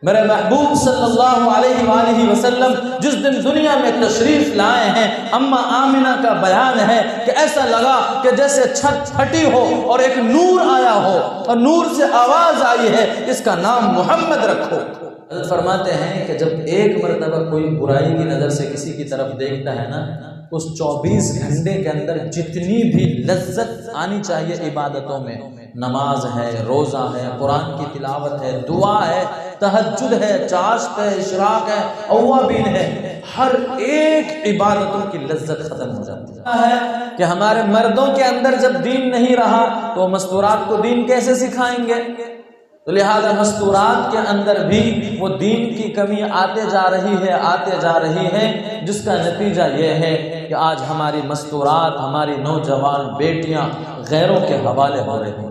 میرے محبوب صلی اللہ علیہ وآلہ وسلم جس دن دنیا میں تشریف لائے ہیں، اماں آمنہ کا بیان ہے کہ ایسا لگا کہ جیسے چھت پھٹی ہو اور ایک نور آیا ہو، اور نور سے آواز آئی ہے اس کا نام محمد رکھو۔ حضرت فرماتے ہیں کہ جب ایک مرتبہ کوئی برائی کی نظر سے کسی کی طرف دیکھتا ہے نا، اس 24 گھنٹے کے اندر جتنی بھی لذت آنی چاہیے عبادتوں میں، نماز ہے، روزہ ہے، قرآن کی تلاوت ہے، دعا ہے، تہجد ہے، چاشت ہے، اشراق ہے، اوابین ہے، ہر ایک عبادتوں کی لذت ختم ہو جاتی ہے کہ ہمارے مردوں کے اندر جب دین نہیں رہا تو مستورات کو دین کیسے سکھائیں گے؟ تو لہذا مستورات کے اندر بھی وہ دین کی کمی آتے جا رہی ہے، جس کا نتیجہ یہ ہے کہ آج ہماری مستورات، ہماری نوجوان بیٹیاں غیروں کے حوالے ہو رہی ہیں،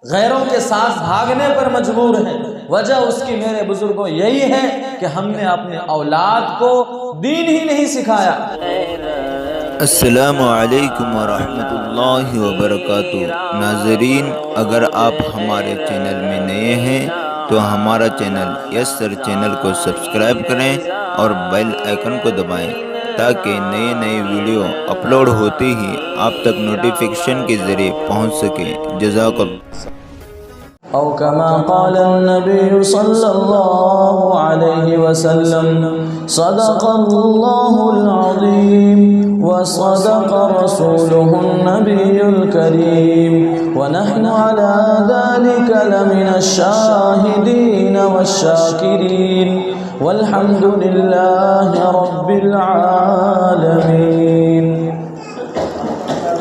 غیروں کے ساتھ بھاگنے پر مجبور ہیں۔ وجہ اس کی میرے بزرگوں یہی ہے کہ ہم نے اپنے اولاد کو دین ہی نہیں سکھایا۔ السلام علیکم ورحمۃ اللہ وبرکاتہ۔ ناظرین، اگر آپ ہمارے چینل میں نئے ہیں تو ہمارا چینل یس سر چینل کو سبسکرائب کریں اور بیل آئیکن کو دبائیں تاکہ نئے ویڈیو اپلوڈ ہوتے ہی آپ تک نوٹیفیکیشن کے ذریعے پہنچ سکے۔ جزاک اللہ۔ او کما قال النبی صلی اللہ علیہ وسلم صدق اللہ العظیم وصدق رسوله النبی الکریم ونحن على ذلك لمن الشاہدین والشاکرین والحمد للہ رب العالمین۔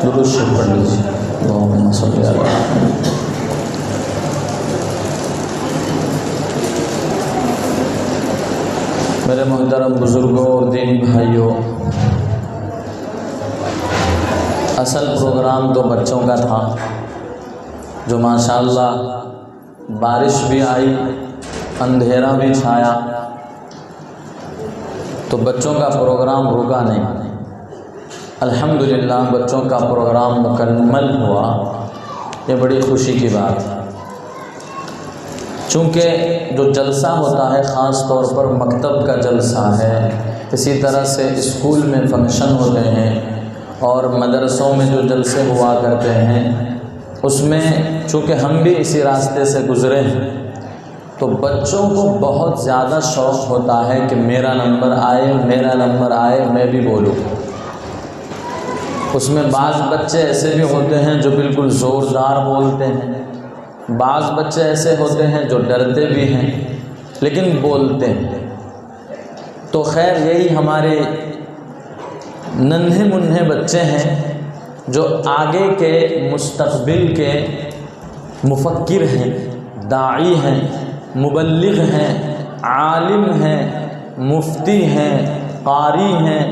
درود شریف پڑھ لیجیے۔ اللہم صلی علی محمد۔ میرے محترم بزرگوں اور دین بھائیوں، اصل پروگرام تو بچوں کا تھا، جو ماشاءاللہ بارش بھی آئی، اندھیرا بھی چھایا، تو بچوں کا پروگرام رکا نہیں۔ الحمدللہ بچوں کا پروگرام مکمل ہوا، یہ بڑی خوشی کی بات ہے۔ چونکہ جو جلسہ ہوتا ہے خاص طور پر مکتب کا جلسہ ہے، اسی طرح سے اسکول میں فنکشن ہوتے ہیں اور مدرسوں میں جو جلسے ہوا کرتے ہیں، اس میں چونکہ ہم بھی اسی راستے سے گزرے ہیں تو بچوں کو بہت زیادہ شوق ہوتا ہے کہ میرا نمبر آئے، میں بھی بولوں۔ اس میں بعض بچے ایسے بھی ہوتے ہیں جو بالکل زوردار بولتے ہیں، بعض بچے ایسے ہوتے ہیں جو ڈرتے بھی ہیں لیکن بولتے ہیں۔ تو خیر یہی ہمارے ننھے منھے بچے ہیں جو آگے کے مستقبل کے مفکر ہیں، داعی ہیں، مبلغ ہیں، عالم ہیں، مفتی ہیں، قاری ہیں،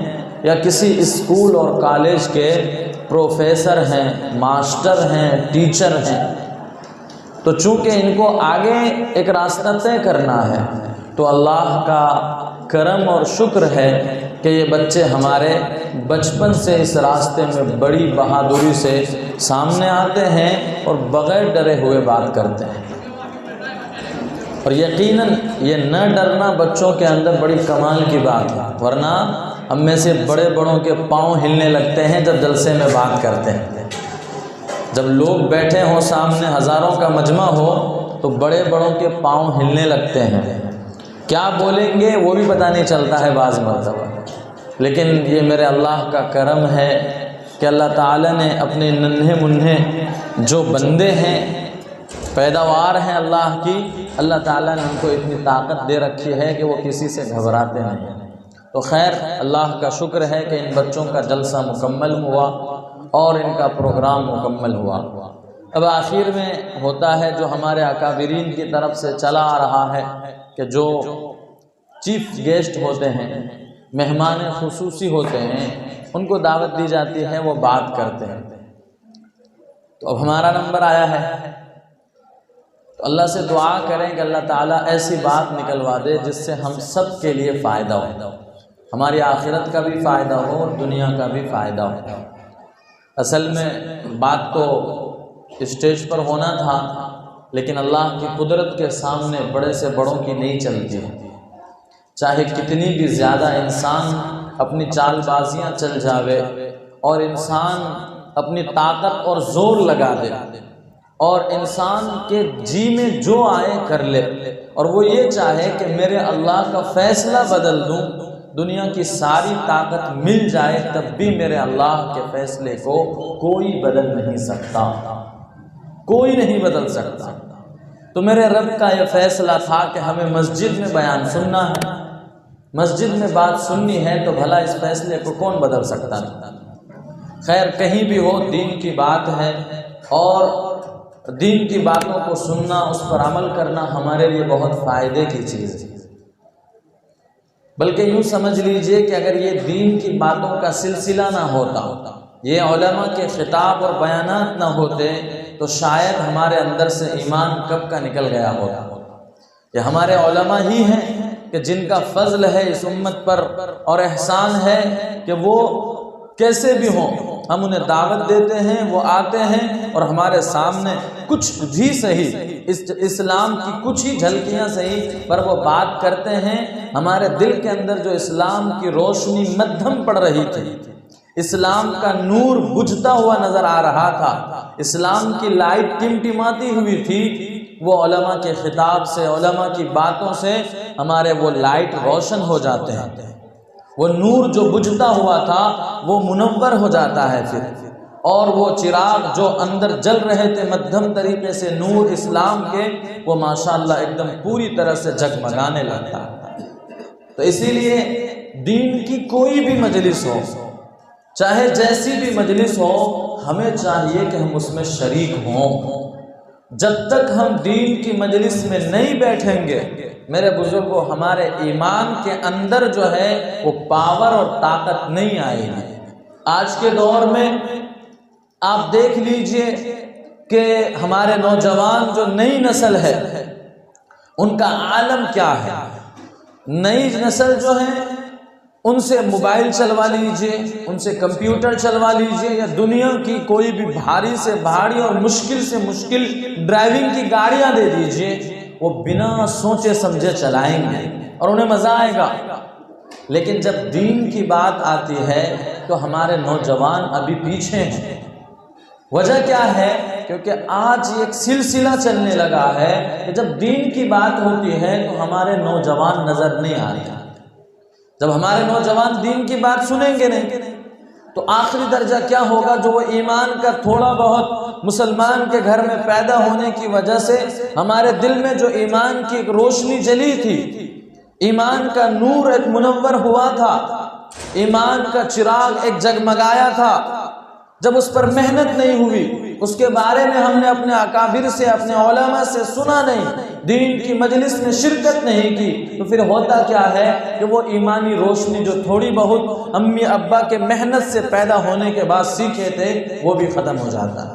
یا کسی اسکول اور کالج کے پروفیسر ہیں، ماسٹر ہیں، ٹیچر ہیں۔ تو چونکہ ان کو آگے ایک راستہ طے کرنا ہے تو اللہ کا کرم اور شکر ہے کہ یہ بچے ہمارے بچپن سے اس راستے میں بڑی بہادری سے سامنے آتے ہیں اور بغیر ڈرے ہوئے بات کرتے ہیں۔ اور یقیناً یہ نہ ڈرنا بچوں کے اندر بڑی کمال کی بات ہے، ورنہ ہم میں سے بڑے بڑوں کے پاؤں ہلنے لگتے ہیں جب جلسے میں بات کرتے ہیں۔ جب لوگ بیٹھے ہوں سامنے، ہزاروں کا مجمع ہو، تو بڑے بڑوں کے پاؤں ہلنے لگتے ہیں، کیا بولیں گے وہ بھی پتہ نہیں چلتا ہے بعض مرتبہ۔ لیکن یہ میرے اللہ کا کرم ہے کہ اللہ تعالیٰ نے اپنے ننھے منھے جو بندے ہیں، پیداوار ہیں اللہ کی، اللہ تعالیٰ نے ان کو اتنی طاقت دے رکھی ہے کہ وہ کسی سے گھبراتے نہیں۔ تو خیر اللہ کا شکر ہے کہ ان بچوں کا جلسہ مکمل ہوا اور ان کا پروگرام مکمل ہوا۔ اب آخر میں ہوتا ہے جو ہمارے اکابرین کی طرف سے چلا آ رہا ہے کہ جو چیف گیسٹ ہوتے ہیں، مہمان خصوصی ہوتے ہیں، ان کو دعوت دی جاتی ہے، وہ بات کرتے ہیں۔ تو اب ہمارا نمبر آیا ہے تو اللہ سے دعا کریں کہ اللہ تعالیٰ ایسی بات نکلوا دے جس سے ہم سب کے لیے فائدہ ہو، ہماری آخرت کا بھی فائدہ ہو اور دنیا کا بھی فائدہ ہو۔ اصل میں بات تو اسٹیج پر ہونا تھا، لیکن اللہ کی قدرت کے سامنے بڑے سے بڑوں کی نہیں چلتی ہے۔ چاہے کتنی بھی زیادہ انسان اپنی چال بازیاں چل جاوے اور انسان اپنی طاقت اور زور لگا دے اور انسان کے جی میں جو آئے کر لے اور وہ یہ چاہے کہ میرے اللہ کا فیصلہ بدل دوں، دنیا کی ساری طاقت مل جائے تب بھی میرے اللہ کے فیصلے کو کوئی بدل نہیں سکتا، کوئی نہیں بدل سکتا۔ تو میرے رب کا یہ فیصلہ تھا کہ ہمیں مسجد میں بیان سننا ہے، مسجد میں بات سننی ہے، تو بھلا اس فیصلے کو کون بدل سکتا ہے؟ خیر کہیں بھی ہو، دین کی بات ہے اور دین کی باتوں کو سننا، اس پر عمل کرنا ہمارے لیے بہت فائدے کی چیز ہے۔ بلکہ یوں سمجھ لیجئے کہ اگر یہ دین کی باتوں کا سلسلہ نہ ہوتا، یہ علماء کے خطاب اور بیانات نہ ہوتے، تو شاید ہمارے اندر سے ایمان کب کا نکل گیا ہوتا۔ یہ ہمارے علماء ہی ہیں کہ جن کا فضل ہے اس امت پر اور احسان ہے کہ وہ کیسے بھی ہوں، ہم انہیں دعوت دیتے ہیں، وہ آتے ہیں اور ہمارے سامنے کچھ بھی صحیح، اسلام کی کچھ ہی جھلکیاں صحیح پر وہ بات کرتے ہیں۔ ہمارے دل کے اندر جو اسلام کی روشنی مدھم پڑ رہی تھی، اسلام کا نور بجھتا ہوا نظر آ رہا تھا، اسلام کی لائٹ ٹمٹماتی ہوئی تھی، وہ علماء کے خطاب سے، علماء کی باتوں سے ہمارے وہ لائٹ روشن ہو جاتے ہیں، وہ نور جو بجھتا ہوا تھا وہ منور ہو جاتا ہے پھر، اور وہ چراغ جو اندر جل رہے تھے مدھم طریقے سے نور اسلام کے، وہ ماشاءاللہ ایک دم پوری طرح سے جگمگانے لگتا ہے۔ تو اسی لیے دین کی کوئی بھی مجلس ہو، چاہے جیسی بھی مجلس ہو، ہمیں چاہیے کہ ہم اس میں شریک ہوں۔ جب تک ہم دین کی مجلس میں نہیں بیٹھیں گے میرے بزرگوں، ہمارے ایمان کے اندر جو ہے وہ پاور اور طاقت نہیں آئے گی۔ آج کے دور میں آپ دیکھ لیجئے کہ ہمارے نوجوان جو نئی نسل ہے ان کا عالم کیا ہے۔ نئی نسل جو ہے ان سے موبائل چلوا لیجئے، ان سے کمپیوٹر چلوا لیجئے، یا دنیا کی کوئی بھی بھاری سے بھاری اور مشکل سے مشکل ڈرائیونگ کی گاڑیاں دے دیجئے، وہ بنا سوچے سمجھے چلائیں گے اور انہیں مزہ آئے گا۔ لیکن جب دین کی بات آتی ہے تو ہمارے نوجوان ابھی پیچھے ہیں۔ وجہ کیا ہے؟ کیونکہ آج ایک سلسلہ چلنے لگا ہے کہ جب دین کی بات ہوتی ہے تو ہمارے نوجوان نظر نہیں آتے۔ جب ہمارے نوجوان دین کی بات سنیں گے نہیں تو آخری درجہ کیا ہوگا؟ جو وہ ایمان کا تھوڑا بہت مسلمان کے گھر میں پیدا ہونے کی وجہ سے ہمارے دل میں جو ایمان کی ایک روشنی جلی تھی، ایمان کا نور ایک منور ہوا تھا، ایمان کا چراغ ایک جگمگایا تھا، جب اس پر محنت نہیں ہوئی، اس کے بارے میں ہم نے اپنے اکابر سے، اپنے علماء سے سنا نہیں، دین کی مجلس میں شرکت نہیں کی، تو پھر ہوتا کیا ہے کہ وہ ایمانی روشنی جو تھوڑی بہت امی ابا کے محنت سے پیدا ہونے کے بعد سیکھے تھے وہ بھی ختم ہو جاتا ہے۔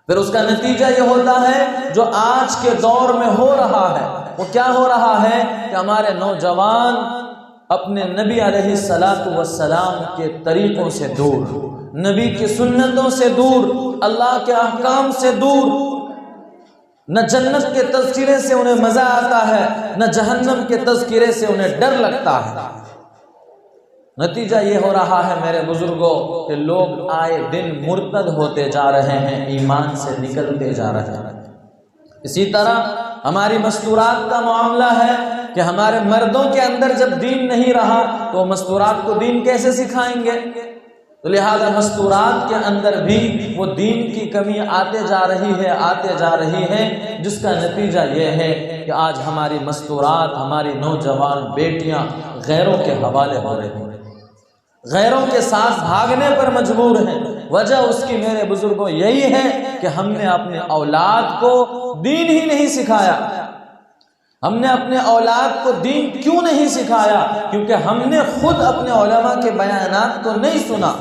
پھر اس کا نتیجہ یہ ہوتا ہے جو آج کے دور میں ہو رہا ہے، وہ کیا ہو رہا ہے کہ ہمارے نوجوان اپنے نبی علیہ السلام کے طریقوں سے دور، نبی کی سنتوں سے دور، اللہ کے احکام سے دور، نہ جنت کے تذکرے سے انہیں مزہ آتا ہے، نہ جہنم کے تذکرے سے انہیں ڈر لگتا ہے۔ نتیجہ یہ ہو رہا ہے میرے بزرگوں کہ لوگ آئے دن مرتد ہوتے جا رہے ہیں، ایمان سے نکلتے جا رہے ہیں۔ اسی طرح ہماری مستورات کا معاملہ ہے کہ ہمارے مردوں کے اندر جب دین نہیں رہا تو وہ مستورات کو دین کیسے سکھائیں گے؟ تو لہذا مستورات کے اندر بھی وہ دین کی کمی آتے جا رہی ہے، جس کا نتیجہ یہ ہے کہ آج ہماری مستورات، ہماری نوجوان بیٹیاں غیروں کے حوالے ہو رہی ہیں، غیروں کے ساتھ بھاگنے پر مجبور ہیں۔ وجہ اس کی میرے بزرگوں یہی ہے کہ ہم نے اپنے اولاد کو دین ہی نہیں سکھایا۔ ہم نے اپنے اولاد کو دین کیوں نہیں سکھایا؟ کیونکہ ہم نے خود اپنے علماء کے بیانات کو نہیں سنا۔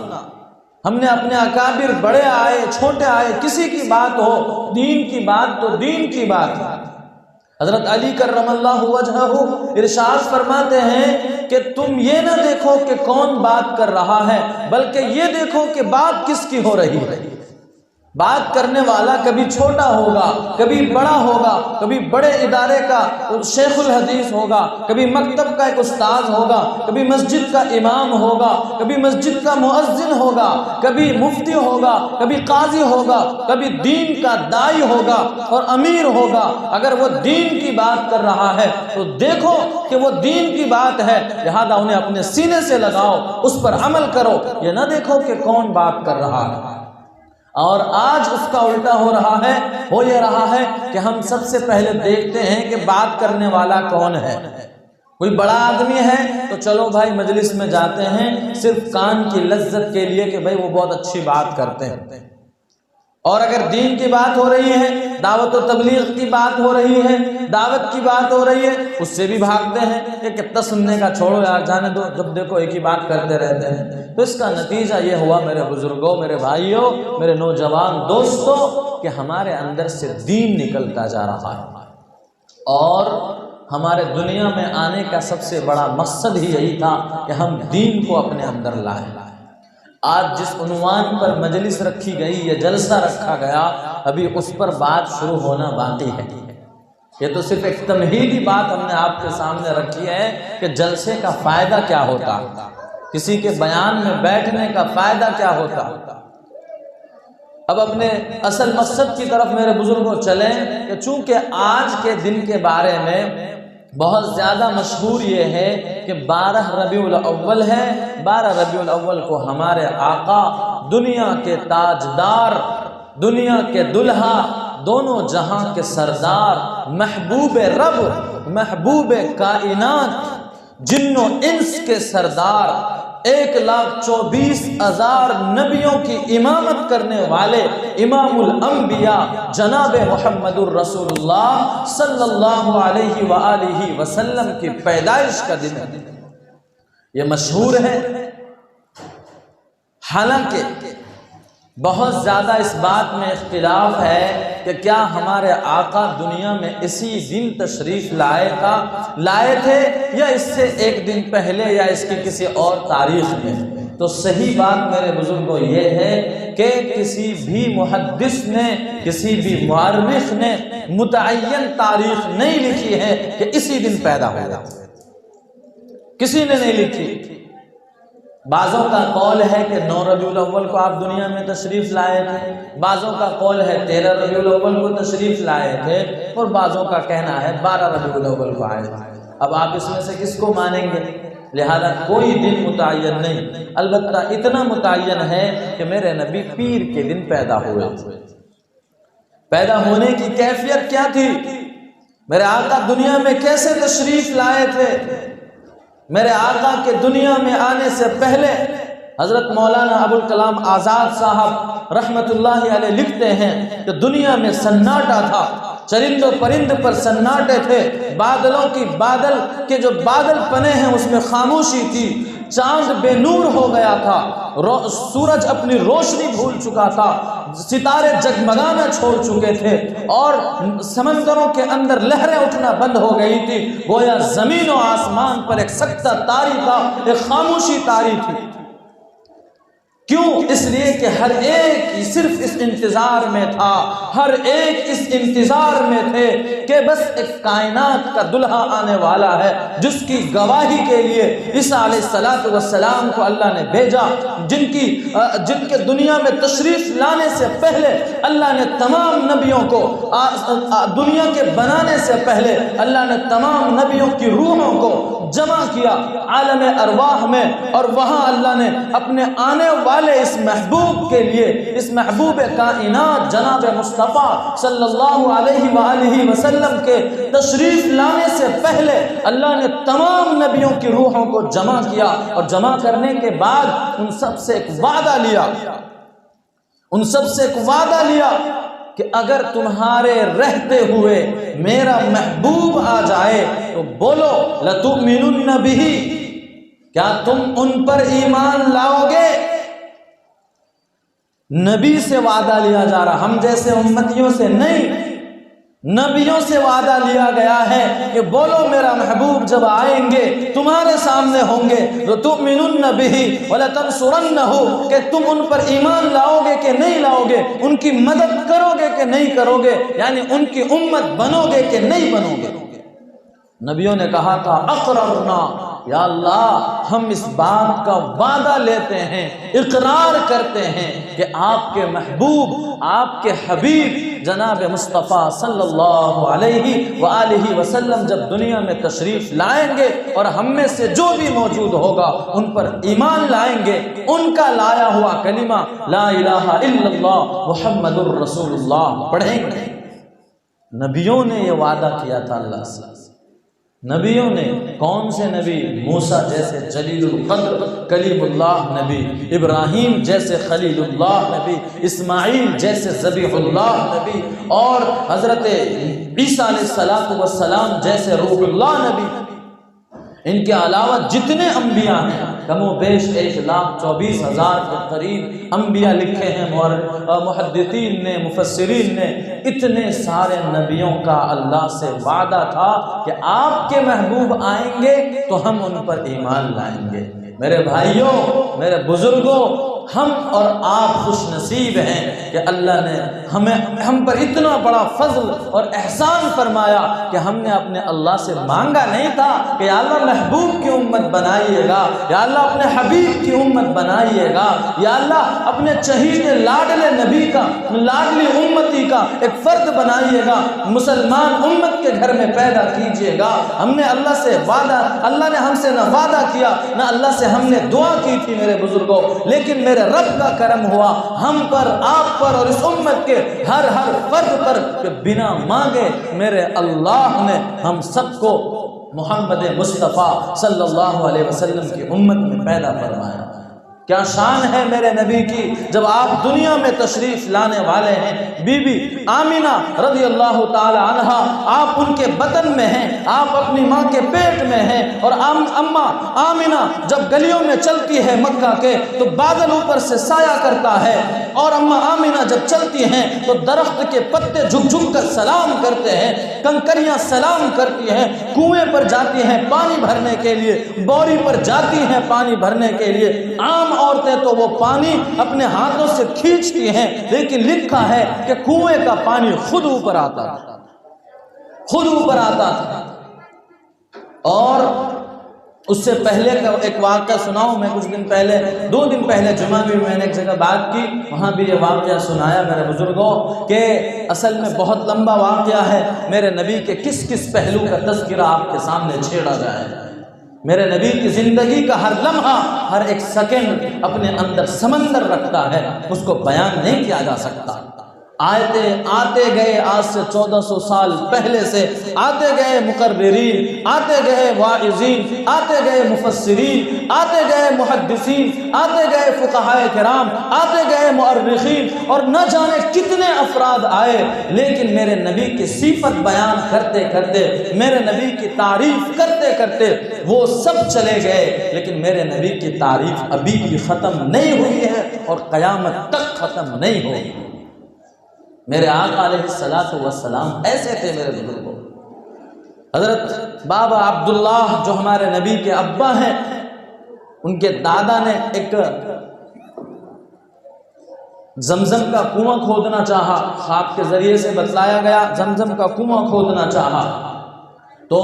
ہم نے اپنے اکابر، بڑے آئے چھوٹے آئے، کسی کی بات ہو، دین کی بات تو دین کی بات ہے۔ حضرت علی کرم اللہ وجہہ ارشاد فرماتے ہیں کہ تم یہ نہ دیکھو کہ کون بات کر رہا ہے، بلکہ یہ دیکھو کہ بات کس کی ہو رہی ہے۔ بات کرنے والا کبھی چھوٹا ہوگا، کبھی بڑا ہوگا، کبھی بڑے ادارے کا شیخ الحدیث ہوگا، کبھی مکتب کا ایک استاذ ہوگا، کبھی مسجد کا امام ہوگا، کبھی مسجد کا مؤذن ہوگا، کبھی مفتی ہوگا، کبھی قاضی ہوگا، کبھی دین کا داعی ہوگا اور امیر ہوگا۔ اگر وہ دین کی بات کر رہا ہے تو دیکھو کہ وہ دین کی بات ہے، لہذا انہیں اپنے سینے سے لگاؤ، اس پر عمل کرو، یہ نہ دیکھو کہ کون بات کر رہا ہے۔ اور آج اس کا الٹا ہو رہا ہے، ہو یہ رہا ہے کہ ہم سب سے پہلے دیکھتے ہیں کہ بات کرنے والا کون ہے۔ کوئی بڑا آدمی ہے تو چلو بھائی مجلس میں جاتے ہیں صرف کان کی لذت کے لیے کہ بھائی وہ بہت اچھی بات کرتے ہیں، اور اگر دین کی بات ہو رہی ہے، دعوت و تبلیغ کی بات ہو رہی ہے، دعوت کی بات ہو رہی ہے، اس سے بھی بھاگتے ہیں کہ کتنا سننے کا، چھوڑو یار جانے دو، جب دیکھو ایک ہی بات کرتے رہتے ہیں۔ تو اس کا نتیجہ یہ ہوا میرے بزرگوں، میرے بھائیوں، میرے نوجوان دوستوں، کہ ہمارے اندر سے دین نکلتا جا رہا ہے، اور ہمارے دنیا میں آنے کا سب سے بڑا مقصد ہی یہی تھا کہ ہم دین کو اپنے اندر لائیں۔ آج جس عنوان پر مجلس رکھی گئی، یہ جلسہ رکھا گیا، ابھی اس پر بات شروع ہونا باقی ہے۔ یہ تو صرف ایک تمہیدی بات ہم نے آپ کے سامنے رکھی ہے کہ جلسے کا فائدہ کیا ہوتا، کسی کے بیان میں بیٹھنے کا فائدہ کیا ہوتا۔ اب اپنے اصل مقصد کی طرف میرے بزرگوں چلیں کہ چونکہ آج کے دن کے بارے میں بہت زیادہ مشہور یہ ہے کہ 12 ربیع الاول ہے۔ 12 ربیع الاول کو ہمارے آقا، دنیا کے تاجدار، دنیا کے دلہا، دونوں جہاں کے سردار، محبوب رب، محبوب کائنات، جن و انس کے سردار، 1,24,000 نبیوں کی امامت کرنے والے امام الانبیاء جناب محمد الرسول اللہ صلی اللہ علیہ وآلہ وسلم کی پیدائش کا دن ہے۔ یہ مشہور ہے، حالانکہ بہت زیادہ اس بات میں اختلاف ہے کہ کیا ہمارے آقا دنیا میں اسی دن تشریف لائے تھے یا اس سے ایک دن پہلے یا اس کی کسی اور تاریخ میں۔ تو صحیح بات میرے بزرگوں یہ ہے کہ کسی بھی محدث نے، کسی بھی مورخ نے متعین تاریخ نہیں لکھی ہے کہ اسی دن پیدا ہوا، کسی نے نہیں لکھی۔ بعضوں کا قول ہے کہ 9 ربیع الاول کو آپ دنیا میں تشریف لائے تھے، بعضوں کا قول ہے 13 ربیع الاول کو تشریف لائے تھے، اور بعضوں کا کہنا ہے 12 ربیع الاول کو آئے تھے۔ اب آپ اس میں سے کس کو مانیں گے؟ لہذا کوئی دن متعین نہیں، البتہ اتنا متعین ہے کہ میرے نبی پیر کے دن پیدا ہوئے تھے۔ پیدا ہونے کی کیفیت کیا تھی؟ میرے آقا دنیا میں کیسے تشریف لائے تھے؟ میرے آقا کے دنیا میں آنے سے پہلے حضرت مولانا ابوالکلام آزاد صاحب رحمت اللہ علیہ لکھتے ہیں کہ دنیا میں سناٹا تھا، چرند و پرند پر سناٹے تھے، بادلوں کی بادل کے جو بادل پنے ہیں اس میں خاموشی تھی، چاند بے نور ہو گیا تھا، سورج اپنی روشنی بھول چکا تھا، ستارے جگمگانا چھوڑ چکے تھے، اور سمندروں کے اندر لہریں اٹھنا بند ہو گئی تھی، گویا زمین و آسمان پر ایک سکتہ طاری تھا، ایک خاموشی طاری تھی۔ کیوں؟ اس لیے کہ ہر ایک صرف اس انتظار میں تھا، ہر ایک اس انتظار میں تھے کہ بس ایک کائنات کا دلہا آنے والا ہے جس کی گواہی کے لیے عیسیٰ علیہ السلام کو اللہ نے بھیجا، جن کے دنیا میں تشریف لانے سے پہلے اللہ نے تمام نبیوں کو، دنیا کے بنانے سے پہلے اللہ نے تمام نبیوں کی روحوں کو جمع کیا عالم ارواح میں، اور وہاں اللہ نے اپنے آنے والے اس محبوب کے لیے، اس محبوب کائنات جناب مصطفیٰ صلی اللہ علیہ وآلہ وسلم کے تشریف لانے سے پہلے اللہ نے تمام نبیوں کی روحوں کو جمع کیا، اور جمع کرنے کے بعد ان سب سے ایک وعدہ لیا کہ اگر تمہارے رہتے ہوئے میرا محبوب آ جائے تو بولو لَتُؤْمِنُنَّ بِهِ، کیا تم ان پر ایمان لاؤ گے؟ نبی سے وعدہ لیا جا رہا، ہم جیسے امتیوں سے نہیں۔ نبیوں سے وعدہ لیا گیا ہے کہ بولو میرا محبوب جب آئیں گے تمہارے سامنے ہوں گے لَتُؤْمِنُنَّ بِهِ وَلَتَنْصُرَنَّهُ کہ تم ان پر ایمان لاؤ گے کہ نہیں لاؤ گے، ان کی مدد کرو گے کہ نہیں کرو گے، یعنی ان کی امت بنو گے کہ نہیں بنو گے۔ نبیوں نے کہا تھا اقررنا، یا اللہ ہم اس بات کا وعدہ لیتے ہیں، اقرار کرتے ہیں کہ آپ کے محبوب، آپ کے حبیب جناب مصطفیٰ صلی اللہ علیہ وآلہ وسلم جب دنیا میں تشریف لائیں گے اور ہم میں سے جو بھی موجود ہوگا ان پر ایمان لائیں گے، ان کا لایا ہوا کلمہ لا الہ الا اللہ محمد الرسول اللہ پڑھیں گے۔ نبیوں نے یہ وعدہ کیا تھا اللہ سے۔ نبیوں نے کون سے نبی؟ موسیٰ جیسے جلیل القدر کلیم اللہ نبی، ابراہیم جیسے خلیل اللہ نبی، اسماعیل جیسے ذبیح اللہ نبی، اور حضرت عیسیٰ علیہ السلام جیسے روح اللہ نبی۔ ان کے علاوہ جتنے انبیاء ہیں کم و بیش 1,24,000 کے قریب انبیاء لکھے ہیں محدثین نے، مفسرین نے۔ اتنے سارے نبیوں کا اللہ سے وعدہ تھا کہ آپ کے محبوب آئیں گے تو ہم ان پر ایمان لائیں گے۔ میرے بھائیوں، میرے بزرگوں، ہم اور آپ خوش نصیب ہیں کہ اللہ نے ہم پر اتنا بڑا فضل اور احسان فرمایا کہ ہم نے اپنے اللہ سے مانگا نہیں تھا کہ یا اللہ محبوب کی امت بنائیے گا، یا اللہ اپنے حبیب کی امت بنائیے گا، یا اللہ اپنے چہیتے لاڈلے نبی کا، لاڈلی امتی کا ایک فرد بنائیے گا، مسلمان امت کے گھر میں پیدا کیجیے گا۔ ہم نے اللہ سے وعدہ، اللہ نے ہم سے نہ وعدہ کیا نہ اللہ سے ہم نے دعا کی تھی میرے بزرگوں، لیکن میرے رب کا کرم ہوا ہم پر، آپ پر اور اس امت کے ہر فرد پر کہ بنا مانگے میرے اللہ نے ہم سب کو محمد مصطفیٰ صلی اللہ علیہ وسلم کی امت میں پیدا فرمایا۔ کیا شان ہے میرے نبی کی جب آپ دنیا میں تشریف لانے والے ہیں۔ بی بی آمینہ رضی اللہ تعالی عنہا، آپ ان کے بطن میں ہیں، آپ اپنی ماں کے پیٹ میں ہیں، اور اماں آمینہ جب گلیوں میں چلتی ہے مکہ کے تو بادل اوپر سے سایہ کرتا ہے، اور اماں آمینہ جب چلتی ہیں تو درخت کے پتے جھک جھک کر سلام کرتے ہیں، کنکریاں سلام کرتی ہیں، کنویں پر جاتی ہیں پانی بھرنے کے لیے، بوری پر جاتی ہیں پانی بھرنے کے لیے۔ عام عورتیں تو وہ پانی اپنے ہاتھوں سے کھینچتی ہیں، لیکن لکھا ہے کہ کنویں کا پانی خود اوپر آتا تھا، خود اوپر آتا تھا۔ اور اس سے پہلے کا ایک واقعہ سناؤں میں، کچھ دن پہلے، 2 دن پہلے جمعہ میں نے ایک جگہ بات کی، وہاں بھی یہ واقعہ سنایا میرے بزرگوں کہ اصل میں بہت لمبا واقعہ ہے۔ میرے نبی کے کس کس پہلو کا تذکرہ آپ کے سامنے چھیڑا جائے۔ میرے نبی کی زندگی کا ہر لمحہ، ہر ایک سیکنڈ اپنے اندر سمندر رکھتا ہے، اس کو بیان نہیں کیا جا سکتا۔ آتے گئے، آج سے 1400 سال پہلے سے آتے گئے مقررین، آتے گئے واعظین، آتے گئے مفسرین، آتے گئے محدثین، آتے گئے فقہائے کرام، آتے گئے مؤرخین، اور نہ جانے کتنے افراد آئے، لیکن میرے نبی کی صفت بیان کرتے کرتے، میرے نبی کی تعریف کرتے کرتے وہ سب چلے گئے، لیکن میرے نبی کی تعریف ابھی بھی ختم نہیں ہوئی ہے اور قیامت تک ختم نہیں ہوگی۔ میرے آقا علیہ السلام ایسے تھے میرے بزرگوں۔ حضرت بابا عبداللہ جو ہمارے نبی کے ابا ہیں، ان کے دادا نے ایک زمزم کا کنواں کھودنا چاہا، خواب کے ذریعے سے بتلایا گیا زمزم کا کنواں کھودنا چاہا، تو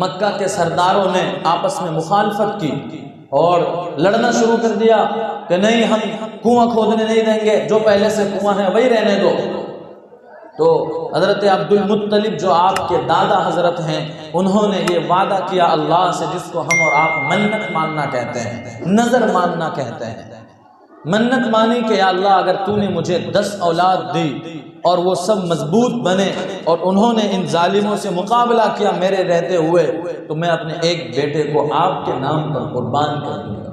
مکہ کے سرداروں نے آپس میں مخالفت کی اور لڑنا شروع کر دیا کہ نہیں، ہم کنواں کھودنے نہیں دیں گے، جو پہلے سے کنواں ہے وہی رہنے دو۔ تو حضرت عبد المطلب جو آپ کے دادا حضرت ہیں، انہوں نے یہ وعدہ کیا اللہ سے، جس کو ہم اور آپ منت ماننا کہتے ہیں، نظر ماننا کہتے ہیں۔ منت مانی کہ یا اللہ اگر تو نے مجھے 10 اولاد دی اور وہ سب مضبوط بنے اور انہوں نے ان ظالموں سے مقابلہ کیا میرے رہتے ہوئے، تو میں اپنے ایک بیٹے کو آپ کے نام پر قربان کر دوں گا۔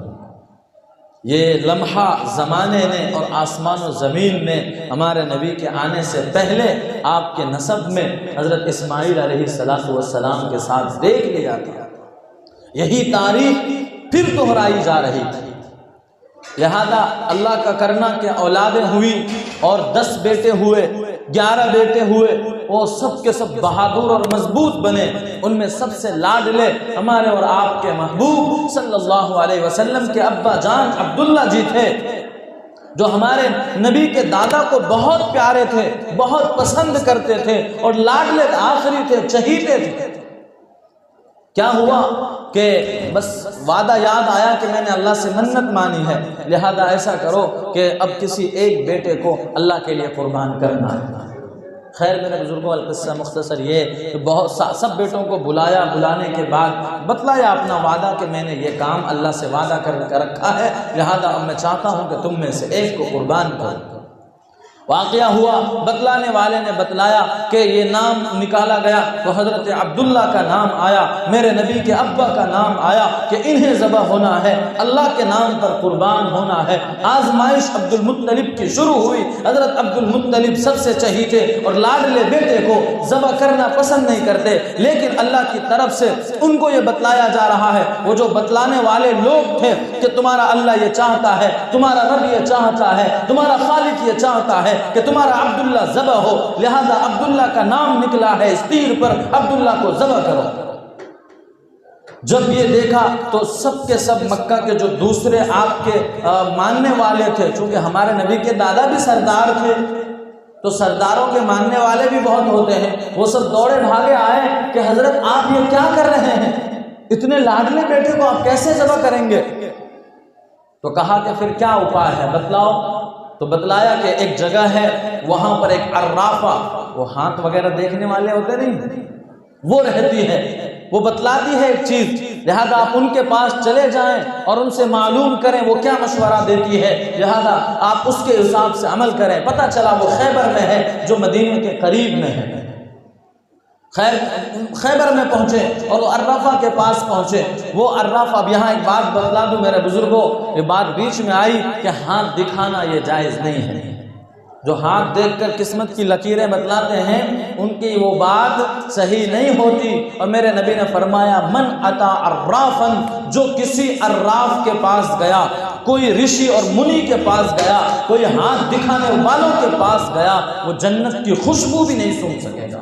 یہ لمحہ زمانے نے اور آسمان و زمین نے ہمارے نبی کے آنے سے پہلے آپ کے نسب میں حضرت اسماعیل علیہ السلام کے ساتھ دیکھ لیا تھا۔ یہی تاریخ پھر دہرائی جا رہی تھی۔ لہذا اللہ کا کرنا کہ اولادیں ہوئی اور 10 بیٹے ہوئے، 11 بیٹے ہوئے، وہ سب کے سب بہادر اور مضبوط بنے۔ ان میں سب سے لاڈلے ہمارے اور آپ کے محبوب صلی اللہ علیہ وسلم کے ابا جان عبداللہ جی تھے، جو ہمارے نبی کے دادا کو بہت پیارے تھے، بہت پسند کرتے تھے اور لاڈلے آخری تھے، چہیتے تھے۔ کیا ہوا کہ بس وعدہ یاد آیا کہ میں نے اللہ سے منت مانی ہے، لہذا ایسا کرو کہ اب کسی ایک بیٹے کو اللہ کے لیے قربان کرنا ہے۔ خیر میرے بزرگوں، القصہ مختصر یہ کہ بہت سب بیٹوں کو بلایا، بلانے کے بعد بتلایا اپنا وعدہ کہ میں نے یہ کام اللہ سے وعدہ کر رکھا ہے، لہذا اب میں چاہتا ہوں کہ تم میں سے ایک کو قربان کرو۔ واقعہ ہوا، بتلانے والے نے بتلایا کہ یہ نام نکالا گیا تو حضرت عبداللہ کا نام آیا، میرے نبی کے ابا کا نام آیا کہ انہیں ذبح ہونا ہے، اللہ کے نام پر قربان ہونا ہے۔ آزمائش عبد المطلب کی شروع ہوئی۔ حضرت عبد المطلب سب سے چہیتے اور لاڈلے بیٹے کو ذبح کرنا پسند نہیں کرتے، لیکن اللہ کی طرف سے ان کو یہ بتلایا جا رہا ہے، وہ جو بتلانے والے لوگ تھے کہ تمہارا اللہ یہ چاہتا ہے، تمہارا رب یہ چاہتا ہے، تمہارا خالق یہ چاہتا ہے کہ تمہارا عبداللہ ذبح ہو، لہذا عبداللہ کا نام نکلا ہے اس تیر پر، عبداللہ کو ذبح کرو۔ جب یہ دیکھا تو سب کے سب مکہ کے جو دوسرے آپ کے ماننے والے تھے، چونکہ ہمارے نبی کے دادا بھی سردار تھے تو سرداروں کے ماننے والے بھی بہت ہوتے ہیں، وہ سب دوڑے بھاگے آئے کہ حضرت آپ یہ کیا کر رہے ہیں، اتنے لاڈلے بیٹے کو آپ کیسے ذبح کریں گے؟ تو کہا کہ پھر کیا اپائے ہے بتلاؤ؟ تو بتلایا کہ ایک جگہ ہے، وہاں پر ایک عرافہ، وہ ہاتھ وغیرہ دیکھنے والے ہوتے نہیں، وہ رہتی ہے، وہ بتلاتی ہے ایک چیز، لہذا آپ ان کے پاس چلے جائیں اور ان سے معلوم کریں وہ کیا مشورہ دیتی ہے، لہذا آپ اس کے حساب سے عمل کریں۔ پتہ چلا وہ خیبر میں ہے، جو مدینے کے قریب میں ہے۔ خیبر میں پہنچے اور وہ عرافہ کے پاس پہنچے۔ وہ عرافہ، اب یہاں ایک بات بتلا دوں میرے بزرگوں، یہ بات بیچ میں آئی کہ ہاتھ دکھانا یہ جائز نہیں ہے۔ جو ہاتھ دیکھ کر قسمت کی لکیریں بتلاتے ہیں ان کی وہ بات صحیح نہیں ہوتی، اور میرے نبی نے فرمایا من اتا عرافا، جو کسی عراف کے پاس گیا، کوئی رشی اور منی کے پاس گیا، کوئی ہاتھ دکھانے والوں کے پاس گیا، وہ جنت کی خوشبو بھی نہیں سونگھ سکے گا۔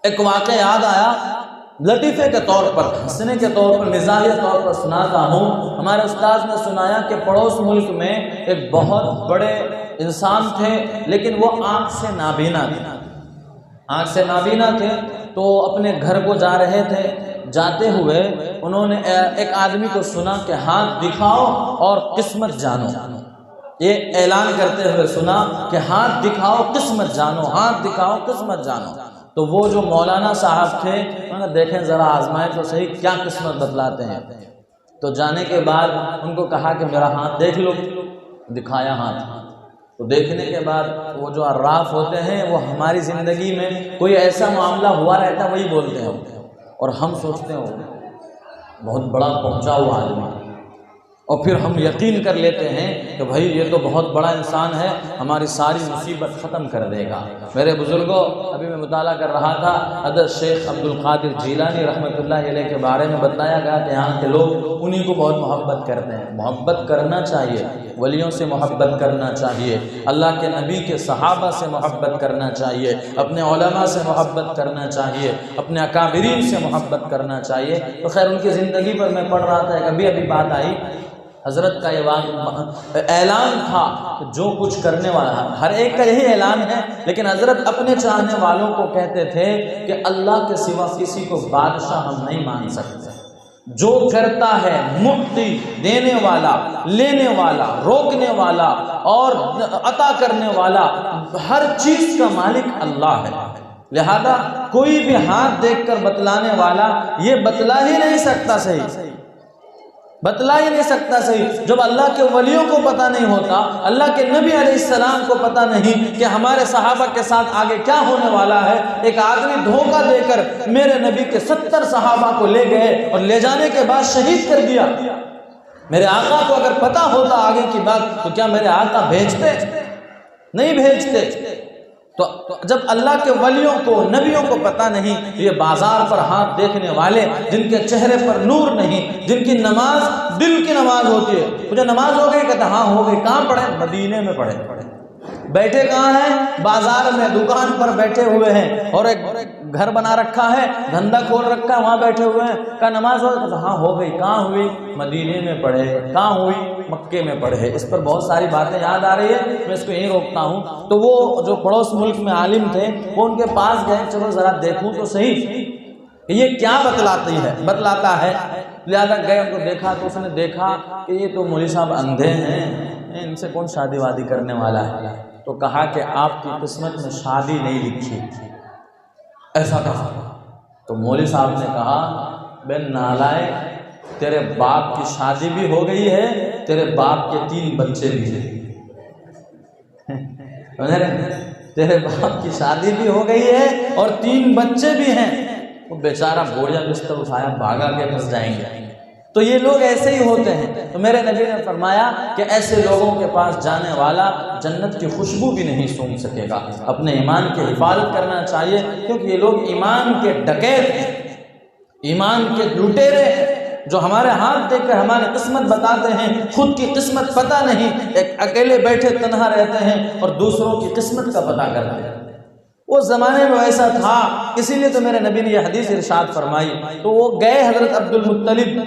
ایک واقعہ یاد آیا، لطیفے کے طور پر، ہنسنے کے طور پر، مزاحیہ طور پر سناتا ہوں۔ ہمارے استاد نے سنایا کہ پڑوس ملک میں ایک بہت بڑے انسان تھے، لیکن وہ آنکھ سے نابینا تھے۔ آنکھ سے نابینا تھے تو اپنے گھر کو جا رہے تھے، جاتے ہوئے انہوں نے ایک آدمی کو سنا کہ ہاتھ دکھاؤ اور قسمت جانو۔ یہ اعلان کرتے ہوئے سنا کہ ہاتھ دکھاؤ قسمت جانو، ہاتھ دکھاؤ قسمت جانو۔ تو وہ جو مولانا صاحب تھے انہوں نے دیکھیں ذرا آزمائے تو صحیح کیا قسمت بتلاتے ہیں۔ تو جانے کے بعد ان کو کہا کہ میرا ہاتھ دیکھ لو، دکھایا ہاتھ۔ تو دیکھنے کے بعد وہ جو عراف ہوتے ہیں وہ ہماری زندگی میں کوئی ایسا معاملہ ہوا رہتا وہی بولتے ہیں، اور ہم سوچتے ہیں بہت بڑا پہنچا ہوا آدمی، اور پھر ہم یقین کر لیتے ہیں کہ بھائی یہ تو بہت بڑا انسان ہے، ہماری ساری مصیبت ختم کر دے گا۔ میرے بزرگوں، ابھی میں مطالعہ کر رہا تھا، حضرت شیخ عبد القادر جیلانی رحمۃ اللہ علیہ کے بارے میں بتایا گیا کہ یہاں کے لوگ انہی کو بہت محبت کرتے ہیں۔ محبت کرنا چاہیے، ولیوں سے محبت کرنا چاہیے، اللہ کے نبی کے صحابہ سے محبت کرنا چاہیے، اپنے علماء سے محبت کرنا چاہیے، اپنے اکابرین سے محبت کرنا چاہیے۔ تو خیر ان کی زندگی پر میں پڑھ رہا تھا، کبھی ابھی بات آئی، حضرت کا یہ اعلان تھا کہ جو کچھ کرنے والا، ہر ایک کا یہی اعلان ہے، لیکن حضرت اپنے چاہنے والوں کو کہتے تھے کہ اللہ کے سوا کسی کو بادشاہ ہم نہیں مان سکتے۔ جو کرتا ہے معطی، دینے والا، لینے والا، روکنے والا اور عطا کرنے والا، ہر چیز کا مالک اللہ ہے، لہذا کوئی بھی ہاتھ دیکھ کر بتلانے والا یہ بتلا ہی نہیں سکتا صحیح، بتلا ہی نہیں سکتا صحیح۔ جب اللہ کے ولیوں کو پتہ نہیں ہوتا، اللہ کے نبی علیہ السلام کو پتہ نہیں کہ ہمارے صحابہ کے ساتھ آگے کیا ہونے والا ہے۔ ایک آدمی دھوکہ دے کر میرے نبی کے 70 صحابہ کو لے گئے اور لے جانے کے بعد شہید کر دیا۔ میرے آقا کو اگر پتہ ہوتا آگے کی بات تو کیا میرے آقا بھیجتے؟ نہیں بھیجتے۔ تو جب اللہ کے ولیوں کو، نبیوں کو پتہ نہیں، یہ بازار پر ہاتھ دیکھنے والے جن کے چہرے پر نور نہیں، جن کی نماز دل کی نماز ہوتی ہے، مجھے نماز ہو گئی، کہتے ہاں ہو گئی، کہاں پڑھے؟ مدینے میں پڑھے۔ بیٹھے کہاں ہیں؟ بازار میں، دکان پر بیٹھے ہوئے ہیں، اور ایک گھر بنا رکھا ہے، دھندا کھول رکھا ہے، وہاں بیٹھے ہوئے ہیں۔ کہا نماز ہو؟ ہاں ہو گئی۔ کہاں ہوئی؟ مدینے میں پڑھے۔ کہاں ہوئی؟ مکے میں پڑھے۔ اس پر بہت ساری باتیں یاد آ رہی ہے، میں اس کو یہیں روکتا ہوں۔ تو وہ جو پڑوس ملک میں عالم تھے وہ ان کے پاس گئے، چلو ذرا دیکھوں تو صحیح کہ یہ کیا بتلاتا ہے۔ لہٰذا گئے، ان کو دیکھا تو اس نے دیکھا کہ یہ تو مولوی صاحب اندھے ہیں، ان سے کون شادی وادی کرنے والا ہے؟ تو کہا کہ آپ کی قسمت میں شادی نہیں لکھی، ایسا کہا۔ تو مولوی صاحب نے کہا بے نالائق، تیرے باپ کی شادی بھی ہو گئی ہے، تیرے باپ کے 3 بچے بھی ہیں۔ تیرے باپ کی شادی بھی ہو گئی ہے اور 3 بچے بھی ہیں۔ وہ بیچارہ بوڑھا بستر اٹھایا، بھاگا کے پھنس جائیں گے۔ تو یہ لوگ ایسے ہی ہوتے ہیں۔ تو میرے نبی نے فرمایا کہ ایسے لوگوں کے پاس جانے والا جنت کی خوشبو بھی نہیں سونگھ سکے گا۔ اپنے ایمان کی حفاظت کرنا چاہیے، کیونکہ یہ لوگ ایمان کے ڈکیت ہیں، ایمان کے لٹیرے ہیں، جو ہمارے ہاتھ دیکھ کر ہماری قسمت بتاتے ہیں، خود کی قسمت پتہ نہیں، ایک اکیلے بیٹھے تنہا رہتے ہیں اور دوسروں کی قسمت کا پتہ کرتے ہیں۔ وہ زمانے میں ایسا تھا، اسی لیے تو میرے نبی نے یہ حدیث ارشاد فرمائی۔ تو وہ گئے حضرت عبد المطلب،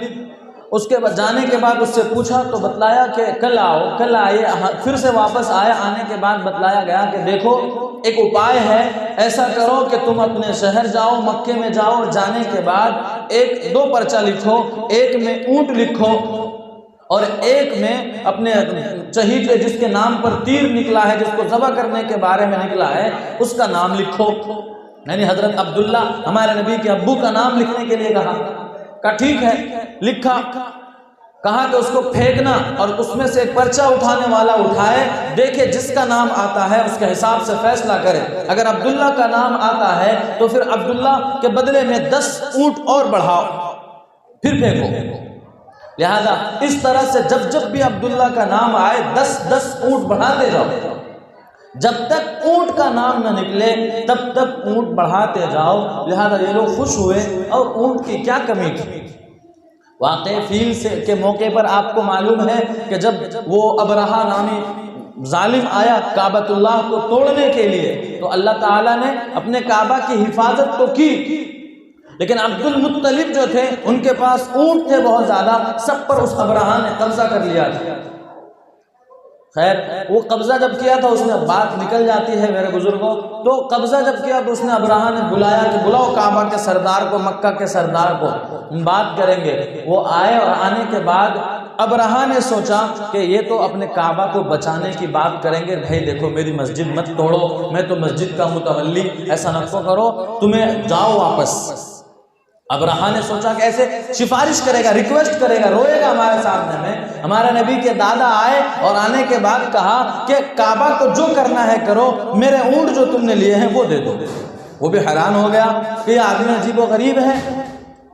اس کے بعد جانے کے بعد اس سے پوچھا تو بتلایا کہ کل آؤ، کل آئے۔ پھر سے واپس آئے، آنے کے بعد بتلایا گیا کہ دیکھو ایک اپائے ہے، ایسا کرو کہ تم اپنے شہر جاؤ، مکے میں جاؤ، جانے کے بعد 2 پرچہ لکھو، ایک میں اونٹ لکھو اور ایک میں اپنے چہیتے جس کے نام پر تیر نکلا ہے، جس کو ذبح کرنے کے بارے میں نکلا ہے، اس کا نام لکھو۔ یعنی حضرت عبداللہ ہمارے نبی کے ابو کا نام لکھنے کے لیے کہا ٹھیک ہے، لکھا۔ کہا کہ اس کو پھینکنا اور اس میں سے ایک پرچہ اٹھانے والا اٹھائے، دیکھے جس کا نام آتا ہے اس کے حساب سے فیصلہ کرے۔ اگر عبداللہ کا نام آتا ہے تو پھر عبداللہ کے بدلے میں 10 اونٹ اور بڑھاؤ، پھر پھینکو۔ لہذا اس طرح سے جب بھی عبداللہ کا نام آئے 10 اونٹ بڑھاتے جاؤ، جب تک اونٹ کا نام نہ نکلے تب تک اونٹ بڑھاتے جاؤ۔ لہذا یہ لوگ خوش ہوئے، اور اونٹ کی کیا کمی تھی؟ واقعی فیل سے کے موقع پر آپ کو معلوم ہے کہ جب وہ ابرہہ نامی ظالم آیا کعبۃ اللہ کو توڑنے کے لیے، تو اللہ تعالیٰ نے اپنے کعبہ کی حفاظت تو کی، لیکن عبد المطلب جو تھے ان کے پاس اونٹ تھے بہت زیادہ، سب پر اس ابرہہ نے قبضہ کر لیا تھا۔ خیر وہ قبضہ جب کیا تھا، اس میں بات نکل جاتی ہے میرے بزرگوں، تو قبضہ جب کیا تو اس نے ابرہہ نے بلایا کہ بلاؤ کعبہ کے سردار کو، مکہ کے سردار کو، ہم بات کریں گے۔ وہ آئے، اور آنے کے بعد ابرہہ نے سوچا کہ یہ تو اپنے کعبہ کو بچانے کی بات کریں گے، بھائی دیکھو میری مسجد مت توڑو، میں تو مسجد کا متولی، ایسا نہ کرو، تمہیں جاؤ واپس۔ ابرہہ نے سوچا کہ ایسے سفارش کرے گا، ریکویسٹ کرے گا، روئے گا ہمارے سامنے میں۔ ہمارے نبی کے دادا آئے اور آنے کے بعد کہا کہ کعبہ کو جو کرنا ہے کرو، میرے اونٹ جو تم نے لیے ہیں وہ دے دو۔ وہ بھی حیران ہو گیا کہ یہ آدمی عجیب و غریب ہے،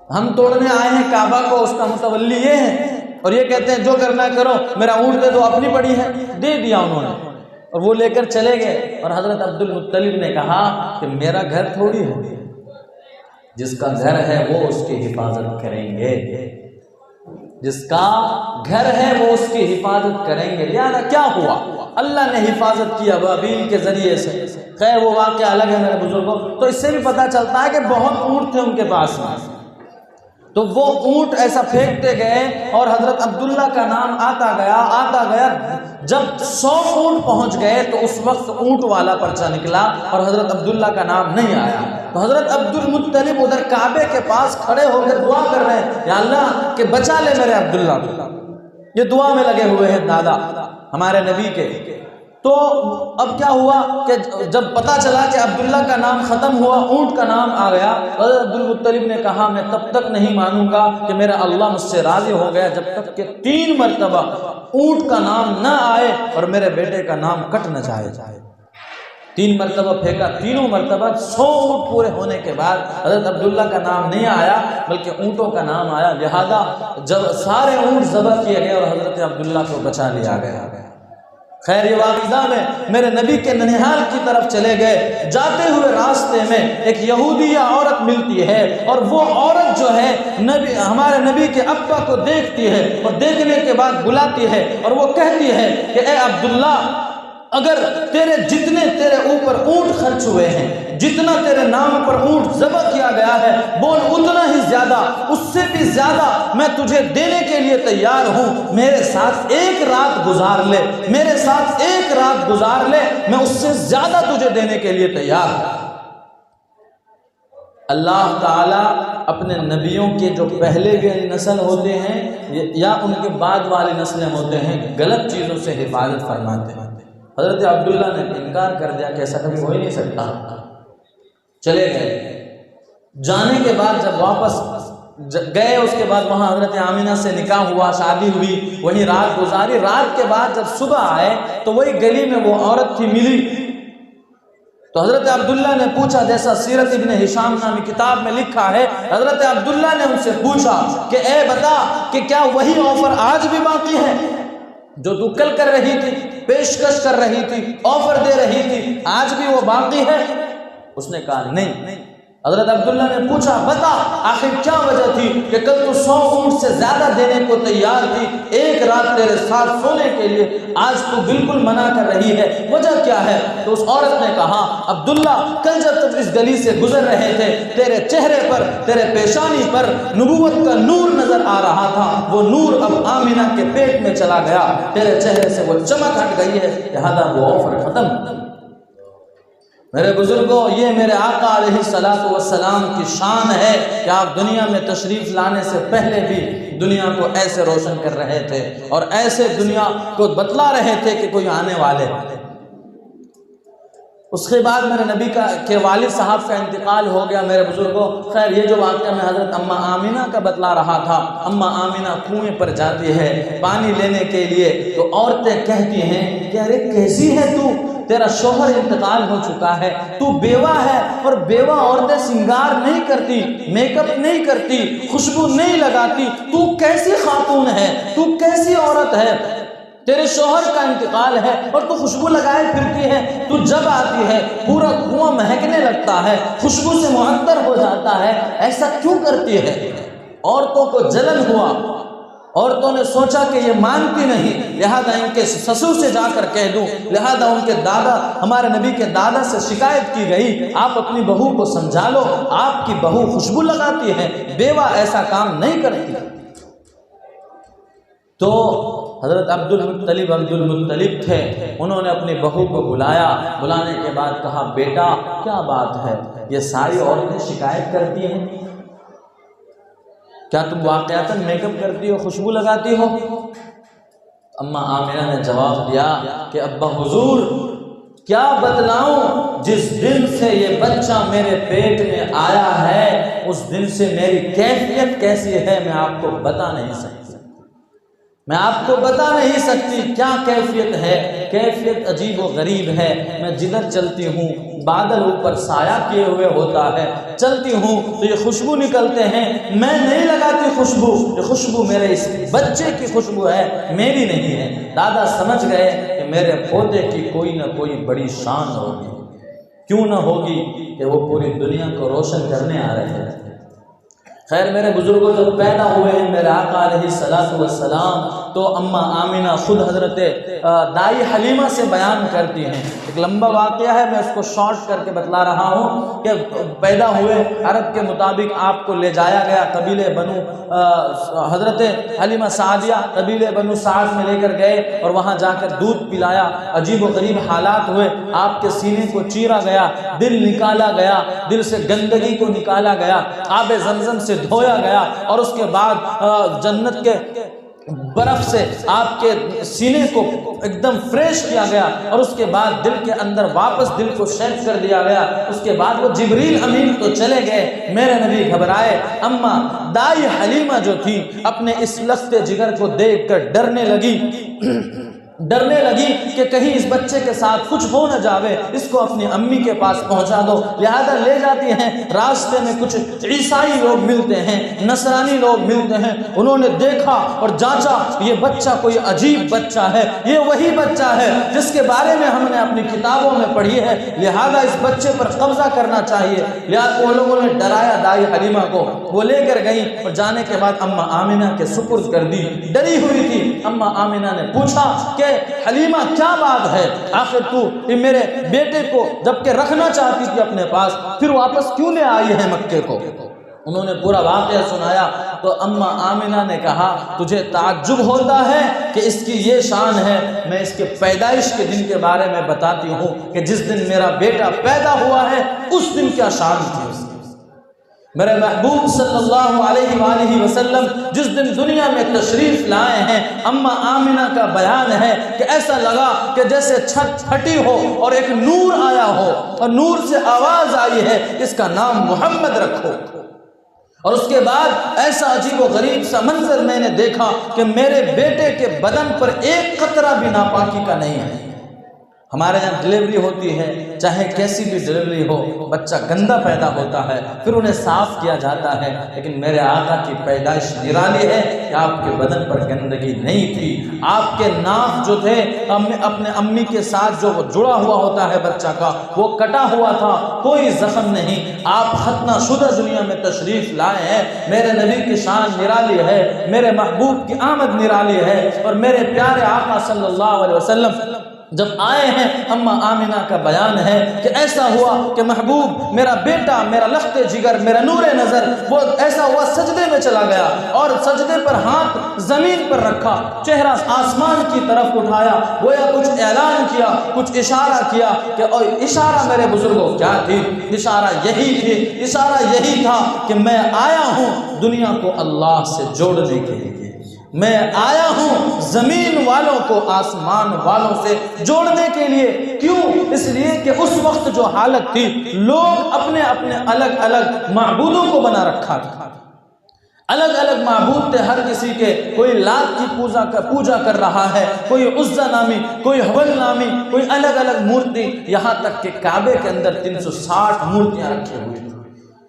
ہم توڑنے آئے ہیں کعبہ کو، اس کا متولی یہ ہے، اور یہ کہتے ہیں جو کرنا ہے کرو، میرا اونٹ دے دو، اپنی پڑی ہے۔ دے دیا انہوں نے، اور وہ لے کر چلے گئے۔ اور حضرت عبد المطلب نے کہا کہ میرا گھر تھوڑی ہے، جس کا گھر ہے وہ اس کی حفاظت کریں گے، جس کا گھر ہے وہ اس کی حفاظت کریں گے۔ لہذا کیا ہوا؟ اللہ نے حفاظت کی ابابیل کے ذریعے سے۔ خیر وہ واقعہ الگ ہے میرے بزرگوں۔ تو اس سے بھی پتہ چلتا ہے کہ بہت اونٹ تھے ان کے پاس میں، تو وہ اونٹ ایسا پھینکتے گئے اور حضرت عبداللہ کا نام آتا گیا۔ جب 100 اونٹ پہنچ گئے تو اس وقت اونٹ والا پرچہ نکلا اور حضرت عبداللہ کا نام نہیں آیا۔ تو حضرت عبد المطلب ادھر کعبے کے پاس کھڑے ہو کر دعا کر رہے ہیں، یا اللہ کہ بچا لے میرے عبداللہ کو۔ یہ دعا میں لگے ہوئے ہیں دادا ہمارے نبی کے۔ تو اب کیا ہوا کہ جب پتہ چلا کہ عبداللہ کا نام ختم ہوا، اونٹ کا نام آ گیا، حضرت عبد المطلب نے کہا میں تب تک نہیں مانوں گا کہ میرا اللہ مجھ سے راضی ہو گیا جب تک کہ 3 مرتبہ اونٹ کا نام نہ آئے اور میرے بیٹے کا نام کٹ نہ جائے۔ 3 مرتبہ پھینکا، تینوں مرتبہ 100 اونٹ پورے ہونے کے بعد حضرت عبداللہ کا نام نہیں آیا بلکہ اونٹوں کا نام آیا۔ لہذا جب سارے اونٹ ذبح کیے گئے اور حضرت عبداللہ کو بچا لیا گیا۔ خیر یہ واقعہ میں میرے نبی کے ننیحال کی طرف چلے گئے، جاتے ہوئے راستے میں ایک یہودیہ عورت ملتی ہے، اور وہ عورت جو ہے ہمارے نبی کے ابا کو دیکھتی ہے، اور دیکھنے کے بعد بلاتی ہے اور وہ کہتی ہے کہ اے عبداللہ اگر تیرے اوپر اونٹ خرچ ہوئے ہیں، جتنا تیرے نام پر اونٹ ذبح کیا گیا ہے، بول اتنا ہی زیادہ، اس سے بھی زیادہ میں تجھے دینے کے لیے تیار ہوں، میرے ساتھ ایک رات گزار لے، میرے ساتھ ایک رات گزار لے، میں اس سے زیادہ تجھے دینے کے لیے تیار ہوں۔ اللہ تعالیٰ اپنے نبیوں کے جو پہلے کے نسل ہوتے ہیں یا ان کے بعد والی نسلیں ہوتے ہیں، غلط چیزوں سے حفاظت فرماتے ہیں۔ حضرت عبداللہ نے انکار کر دیا کہ ایسا کبھی ہو ہی نہیں سکتا، چلے گئے۔ جانے کے بعد جب واپس گئے، اس کے بعد وہاں حضرت آمینہ سے نکاح ہوا، شادی ہوئی، وہیں رات گزاری۔ رات کے بعد جب صبح آئے تو وہی گلی میں وہ عورت تھی ملی، تو حضرت عبداللہ نے پوچھا، جیسا سیرت ابن ہشام نامی کتاب میں لکھا ہے، حضرت عبداللہ نے ان سے پوچھا کہ اے بتا کہ کیا وہی آفر آج بھی باقی ہے جو تو کل کر رہی تھی، پیشکش کر رہی تھی، آفر دے رہی تھی، آج بھی وہ باقی ہے؟ اس نے کہا نہیں۔ حضرت عبداللہ نے پوچھا، بتا آخر کیا وجہ تھی کہ کل تو 100 اونٹ سے زیادہ دینے کو تیار تھی، ایک رات تیرے ساتھ سونے کے لیے، آج تو بالکل منع کر رہی ہے، وجہ کیا ہے؟ تو اس عورت نے کہا، عبداللہ کل جب تم اس گلی سے گزر رہے تھے، تیرے چہرے پر، تیرے پیشانی پر نبوت کا نور نظر آ رہا تھا، وہ نور اب آمینہ کے پیٹ میں چلا گیا، تیرے چہرے سے وہ چمک ہٹ گئی ہے، لہذا وہ آفر ختم۔ میرے بزرگوں، یہ میرے آقا علیہ السلام کی شان ہے کہ آپ دنیا میں تشریف لانے سے پہلے بھی دنیا کو ایسے روشن کر رہے تھے اور ایسے دنیا کو بتلا رہے تھے کہ کوئی آنے والے۔ اس کے بعد میرے نبی کے والد صاحب کا انتقال ہو گیا۔ میرے بزرگوں، خیر یہ جو واقعہ میں حضرت اماں آمینہ کا بتلا رہا تھا، اماں آمینہ کنویں پر جاتی ہے پانی لینے کے لیے، تو عورتیں کہتی ہیں کہ ارے کیسی ہے تو، تیرا شوہر انتقال ہو چکا ہے، تو بیوہ ہے، اور بیوہ عورتیں سنگار نہیں کرتی، میک اپ نہیں کرتی، خوشبو نہیں لگاتی، تو کیسی خاتون ہے، تو کیسی عورت ہے، تیرے شوہر کا انتقال ہے اور تو خوشبو لگائے پھرتی ہے، تو جب آتی ہے پورا کنواں مہکنے لگتا ہے، خوشبو سے معطر ہو جاتا ہے، ایسا کیوں کرتی ہے؟ عورتوں کو جلن ہوا، عورتوں نے سوچا کہ یہ مانتی نہیں، لہذا ان کے سسر سے جا کر کہہ دوں، لہذا ان کے دادا، ہمارے نبی کے دادا سے شکایت کی گئی، آپ اپنی بہو کو سمجھا لو، آپ کی بہو خوشبو لگاتی ہے، بیوہ ایسا کام نہیں کرتی۔ تو حضرت عبد المطلب تھے، انہوں نے اپنی بہو کو بلایا، بلانے کے بعد کہا، بیٹا کیا بات ہے، یہ ساری عورتیں شکایت کرتی ہیں، کیا تم واقعاتاً میک اپ کرتی ہو، خوشبو لگاتی ہو؟ اماں آمینہ نے جواب دیا کہ ابا حضور کیا بتلاؤں، جس دن سے یہ بچہ میرے پیٹ میں آیا ہے اس دن سے میری کیفیت کیسی ہے میں آپ کو بتا نہیں سکتی، میں آپ کو بتا نہیں سکتی کیا کیفیت ہے، کیفیت عجیب و غریب ہے۔ میں جدھر چلتی ہوں بادل اوپر سایہ کیے ہوئے ہوتا ہے، چلتی ہوں تو یہ خوشبو نکلتے ہیں، میں نہیں لگاتی خوشبو، یہ خوشبو میرے اس بچے کی خوشبو ہے، میری نہیں ہے۔ دادا سمجھ گئے کہ میرے پوتے کی کوئی نہ کوئی بڑی شان ہوگی، کیوں نہ ہوگی کہ وہ پوری دنیا کو روشن کرنے آ رہے ہیں۔ خیر میرے بزرگوں جب پیدا ہوئے ہیں میرے آقا علیہ السلام، تو اماں آمینہ خود حضرت دائی حلیمہ سے بیان کرتی ہیں، ایک لمبا واقعہ ہے، میں اس کو شارٹ کر کے بتلا رہا ہوں کہ پیدا ہوئے، عرب کے مطابق آپ کو لے جایا گیا قبیلے بنو حضرت حلیمہ سعدیہ قبیلے بنو سعد میں لے کر گئے اور وہاں جا کر دودھ پلایا، عجیب و غریب حالات ہوئے، آپ کے سینے کو چیرا گیا، دل نکالا گیا، دل سے گندگی کو نکالا گیا، آب زمزم سے دھویا گیا، اور اس کے بعد جنت کے برف سے آپ کے سینے کو ایک دم فریش کیا گیا، اور اس کے بعد دل کے اندر واپس دل کو شیپ کر دیا گیا۔ اس کے بعد وہ جبریل امین تو چلے گئے، میرے نبی گھبرائے، اماں دائی حلیمہ جو تھی اپنے اس لخت جگر کو دیکھ کر ڈرنے لگی کہ کہیں اس بچے کے ساتھ کچھ ہو نہ جاوے، اس کو اپنی امی کے پاس پہنچا دو، لہذا لے جاتی ہیں۔ راستے میں کچھ عیسائی لوگ ملتے ہیں، نصرانی لوگ ملتے ہیں، انہوں نے دیکھا اور جانچا یہ بچہ کوئی عجیب بچہ ہے، یہ وہی بچہ ہے جس کے بارے میں ہم نے اپنی کتابوں میں پڑھی ہے، لہذا اس بچے پر قبضہ کرنا چاہیے، لہذا وہ لوگوں نے ڈرایا دائی حلیمہ کو، وہ لے کر گئی اور جانے کے بعد اماں آمینہ کے سپرد کر دی۔ ڈری ہوئی تھی اماں آمینہ نے پوچھا کہ کہ حلیمہ کیا بات ہے، آخر تو میرے بیٹے کو جبکہ رکھنا چاہتی تھی اپنے پاس، پھر واپس کیوں لے آئی ہے مکے کو؟ انہوں نے پورا واقعہ سنایا تو اماں آمنہ نے کہا تجھے تعجب ہوتا ہے کہ اس کی یہ شان ہے، میں اس کے پیدائش کے دن کے بارے میں بتاتی ہوں کہ جس دن میرا بیٹا پیدا ہوا ہے اس دن کیا شان تھی اس کی۔ میرے محبوب صلی اللہ علیہ وآلہ وسلم جس دن دنیا میں تشریف لائے ہیں، اماں آمنہ کا بیان ہے کہ ایسا لگا کہ جیسے چھت پھٹی ہو اور ایک نور آیا ہو، اور نور سے آواز آئی ہے اس کا نام محمد رکھو۔ اور اس کے بعد ایسا عجیب و غریب سا منظر میں نے دیکھا کہ میرے بیٹے کے بدن پر ایک قطرہ بھی ناپاکی کا نہیں ہے۔ ہمارے یہاں ڈلیوری ہوتی ہے، چاہے کیسی بھی ڈلیوری ہو، بچہ گندا پیدا ہوتا ہے، پھر انہیں صاف کیا جاتا ہے، لیکن میرے آقا کی پیدائش نرالی ہے کہ آپ کے بدن پر گندگی نہیں تھی۔ آپ کے ناف جو تھے اپنے امی کے ساتھ جو جڑا ہوا ہوتا ہے بچہ کا، وہ کٹا ہوا تھا، کوئی زخم نہیں۔ آپ ختنہ شدہ دنیا میں تشریف لائے ہیں۔ میرے نبی کی شان نرالی ہے، میرے محبوب کی آمد نرالی ہے، اور میرے پیارے آقا صلی اللہ علیہ وسلم جب آئے ہیں، اماں آمنہ کا بیان ہے کہ ایسا ہوا کہ محبوب میرا بیٹا، میرا لخت جگر، میرا نور نظر، وہ ایسا ہوا سجدے میں چلا گیا، اور سجدے پر ہاتھ زمین پر رکھا، چہرہ آسمان کی طرف اٹھایا، گویا کچھ اعلان کیا، کچھ اشارہ کیا کہ اشارہ میرے بزرگوں کیا تھی؟ اشارہ یہی تھی، اشارہ یہی تھا کہ میں آیا ہوں دنیا کو اللہ سے جوڑنے کے لیے، میں آیا ہوں زمین والوں کو آسمان والوں سے جوڑنے کے لیے۔ کیوں؟ اس لیے کہ اس وقت جو حالت تھی، لوگ اپنے اپنے الگ الگ معبودوں کو بنا رکھا تھا، الگ الگ معبود تھے ہر کسی کے، کوئی لات کی پوجا کر رہا ہے، کوئی عزا نامی، کوئی حبل نامی، کوئی الگ الگ مورتی، یہاں تک کہ کعبے کے اندر 360 مورتیاں رکھی ہوئی تھیں۔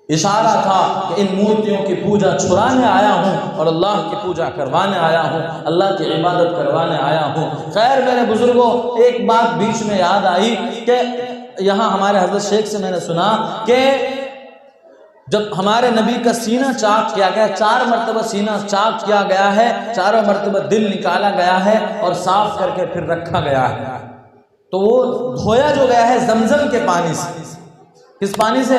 اشارہ تھا کہ ان مورتیوں کی پوجا چھڑانے آیا ہوں اور اللہ کی پوجا کروانے آیا ہوں، اللہ کی عبادت کروانے آیا ہوں۔ خیر میرے بزرگوں، ایک بات بیچ میں یاد آئی کہ یہاں ہمارے حضرت شیخ سے میں نے سنا کہ جب ہمارے نبی کا سینہ چاک کیا گیا، 4 مرتبہ سینہ چاک کیا گیا ہے، 4 مرتبہ دل نکالا گیا ہے اور صاف کر کے پھر رکھا گیا ہے، تو وہ دھویا جو گیا ہے زمزم کے پانی سے۔ کس پانی سے؟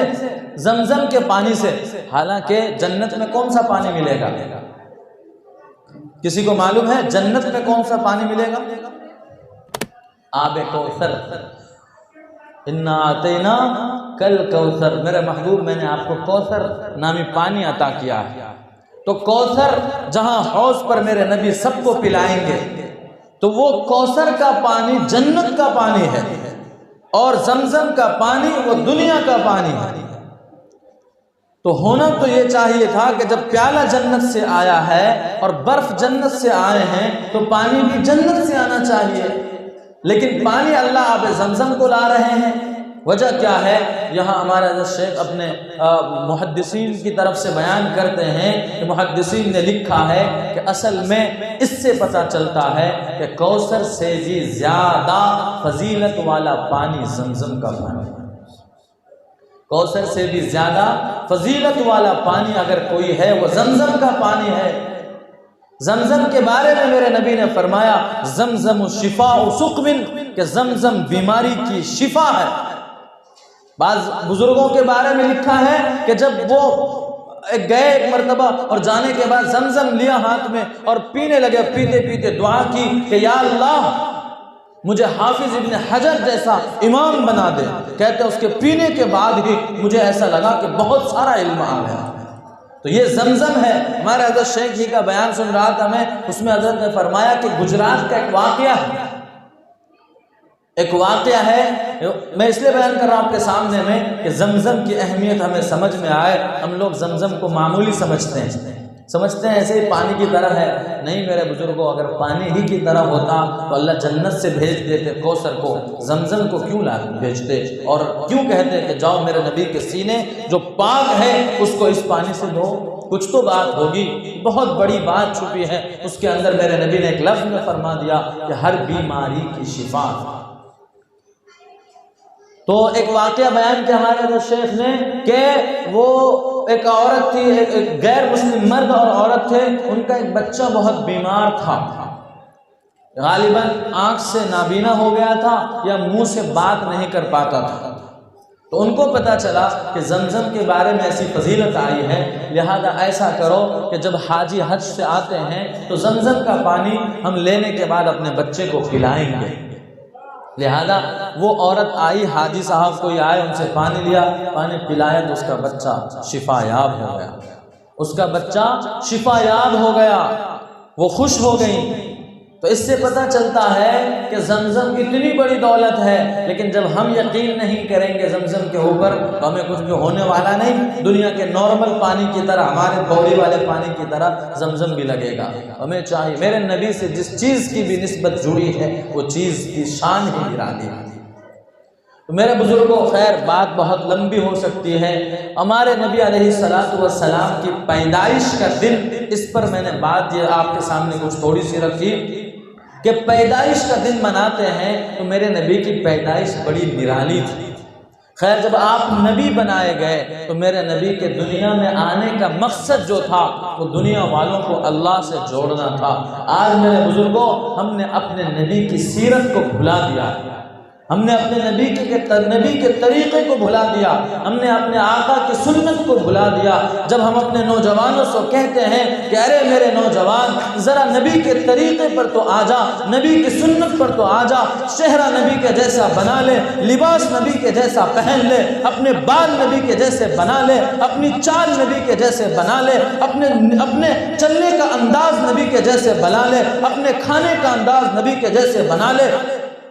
زمزم کے پانی سے۔ حالانکہ جنت میں کون سا پانی ملے گا؟ کسی کو معلوم ہے جنت میں کون سا پانی ملے گا؟ آب کوثر، انا آتینا کل کوثر۔ میرے محبوب میں نے آپ کو کوثر نامی پانی عطا کیا ہے، تو کوثر جہاں حوض پر میرے نبی سب کو پلائیں گے، تو وہ کوثر کا پانی جنت کا پانی ہے، اور زمزم کا پانی وہ دنیا کا پانی ہے۔ تو ہونا تو یہ چاہیے تھا کہ جب پیالہ جنت سے آیا ہے اور برف جنت سے آئے ہیں تو پانی بھی جنت سے آنا چاہیے، لیکن پانی اللہ آب زمزم کو لا رہے ہیں۔ وجہ کیا ہے؟ یہاں ہمارا حضرت شیخ اپنے محدثین کی طرف سے بیان کرتے ہیں کہ محدثین نے لکھا ہے کہ اصل میں اس سے پتہ چلتا ہے کہ کوثر سے بھی زیادہ فضیلت والا پانی زمزم کا پانی ہے۔ کوثر سے بھی زیادہ فضیلت والا پانی اگر کوئی ہے وہ زمزم کا پانی ہے۔ زمزم کے بارے میں میرے نبی نے فرمایا زمزم شفاء سقم، کہ زمزم بیماری کی شفا ہے۔ بعض بزرگوں کے بارے میں لکھا ہے کہ جب وہ گئے ایک مرتبہ اور جانے کے بعد زمزم لیا ہاتھ میں اور پینے لگے، پیتے پیتے دعا کی کہ یا اللہ مجھے حافظ ابن حجر جیسا امام بنا دے۔ کہتے اس کے پینے کے بعد ہی مجھے ایسا لگا کہ بہت سارا علم آ گیا۔ تو یہ زمزم ہے۔ ہمارے حضرت شیخ جی کا بیان سن رہا تھا میں، اس میں حضرت نے فرمایا کہ گجرات کا ایک واقعہ ہے، میں اس لیے بیان کر رہا ہوں آپ کے سامنے میں کہ زمزم کی اہمیت ہمیں سمجھ میں آئے۔ ہم لوگ زمزم کو معمولی سمجھتے ہیں ایسے ہی پانی کی طرح ہے۔ نہیں میرے بزرگوں، اگر پانی ہی کی طرح ہوتا تو اللہ جنت سے بھیج دیتے کوثر کو، زمزم کو کیوں بھیجتے؟ اور کیوں کہتے کہ جاؤ میرے نبی کے سینے جو پاک ہے اس کو اس پانی سے دھو؟ کچھ تو بات ہوگی، بہت بڑی بات چھپی ہے اس کے اندر۔ میرے نبی نے ایک لفظ میں فرما دیا کہ ہر بیماری کی شفا۔ تو ایک واقعہ بیان کیا ہمارے حضرت شیخ نے کہ وہ ایک عورت تھی، ایک غیر مسلم مرد اور عورت تھے، ان کا ایک بچہ بہت بیمار تھا۔ غالباً آنکھ سے نابینا ہو گیا تھا یا منہ سے بات نہیں کر پاتا تھا، تو ان کو پتہ چلا کہ زمزم کے بارے میں ایسی فضیلت آئی ہے، لہذا ایسا کرو کہ جب حاجی حج سے آتے ہیں تو زمزم کا پانی ہم لینے کے بعد اپنے بچے کو پلائیں گے۔ لہذا وہ عورت آئی، حاجی صاحب کوئی آئے، ان سے پانی لیا، پانی پلایا تو اس کا بچہ شفا یاب ہو گیا، اس کا بچہ شفا یاب ہو گیا، وہ خوش ہو گئی۔ تو اس سے پتہ چلتا ہے کہ زمزم اتنی بڑی دولت ہے، لیکن جب ہم یقین نہیں کریں گے زمزم کے اوپر تو ہمیں کچھ بھی ہونے والا نہیں۔ دنیا کے نارمل پانی کی طرح، ہمارے پوری والے پانی کی طرح زمزم بھی لگے گا۔ ہمیں چاہیے، میرے نبی سے جس چیز کی بھی نسبت جڑی ہے وہ چیز کی شان ہی نرالی ہے۔ تو میرے بزرگوں، خیر بات بہت لمبی ہو سکتی ہے۔ ہمارے نبی علیہ السلام کی پیدائش کا دن، اس پر میں نے بات یہ آپ کے سامنے کچھ تھوڑی سی رکھی کہ پیدائش کا دن مناتے ہیں، تو میرے نبی کی پیدائش بڑی نرالی تھی۔ خیر جب آپ نبی بنائے گئے تو میرے نبی کے دنیا میں آنے کا مقصد جو تھا وہ دنیا والوں کو اللہ سے جوڑنا تھا۔ آج میرے بزرگوں، ہم نے اپنے نبی کی سیرت کو بھلا دیا، ہم نے اپنے نبی کے طریقے کو بھلا دیا، ہم نے اپنے آقا کی سنت کو بھلا دیا۔ جب ہم اپنے نوجوانوں سے کہتے ہیں کہ ارے میرے نوجوان ذرا نبی کے طریقے پر تو آ جا، نبی کی سنت پر تو آ جا، چہرہ نبی کے جیسا بنا لے، لباس نبی کے جیسا پہن لے، اپنے بال نبی کے جیسے بنا لے، اپنی چال نبی کے جیسے بنا لے، اپنے چلنے کا انداز نبی کے جیسے بنا لے، اپنے کھانے کا انداز نبی کے جیسے بنا لے،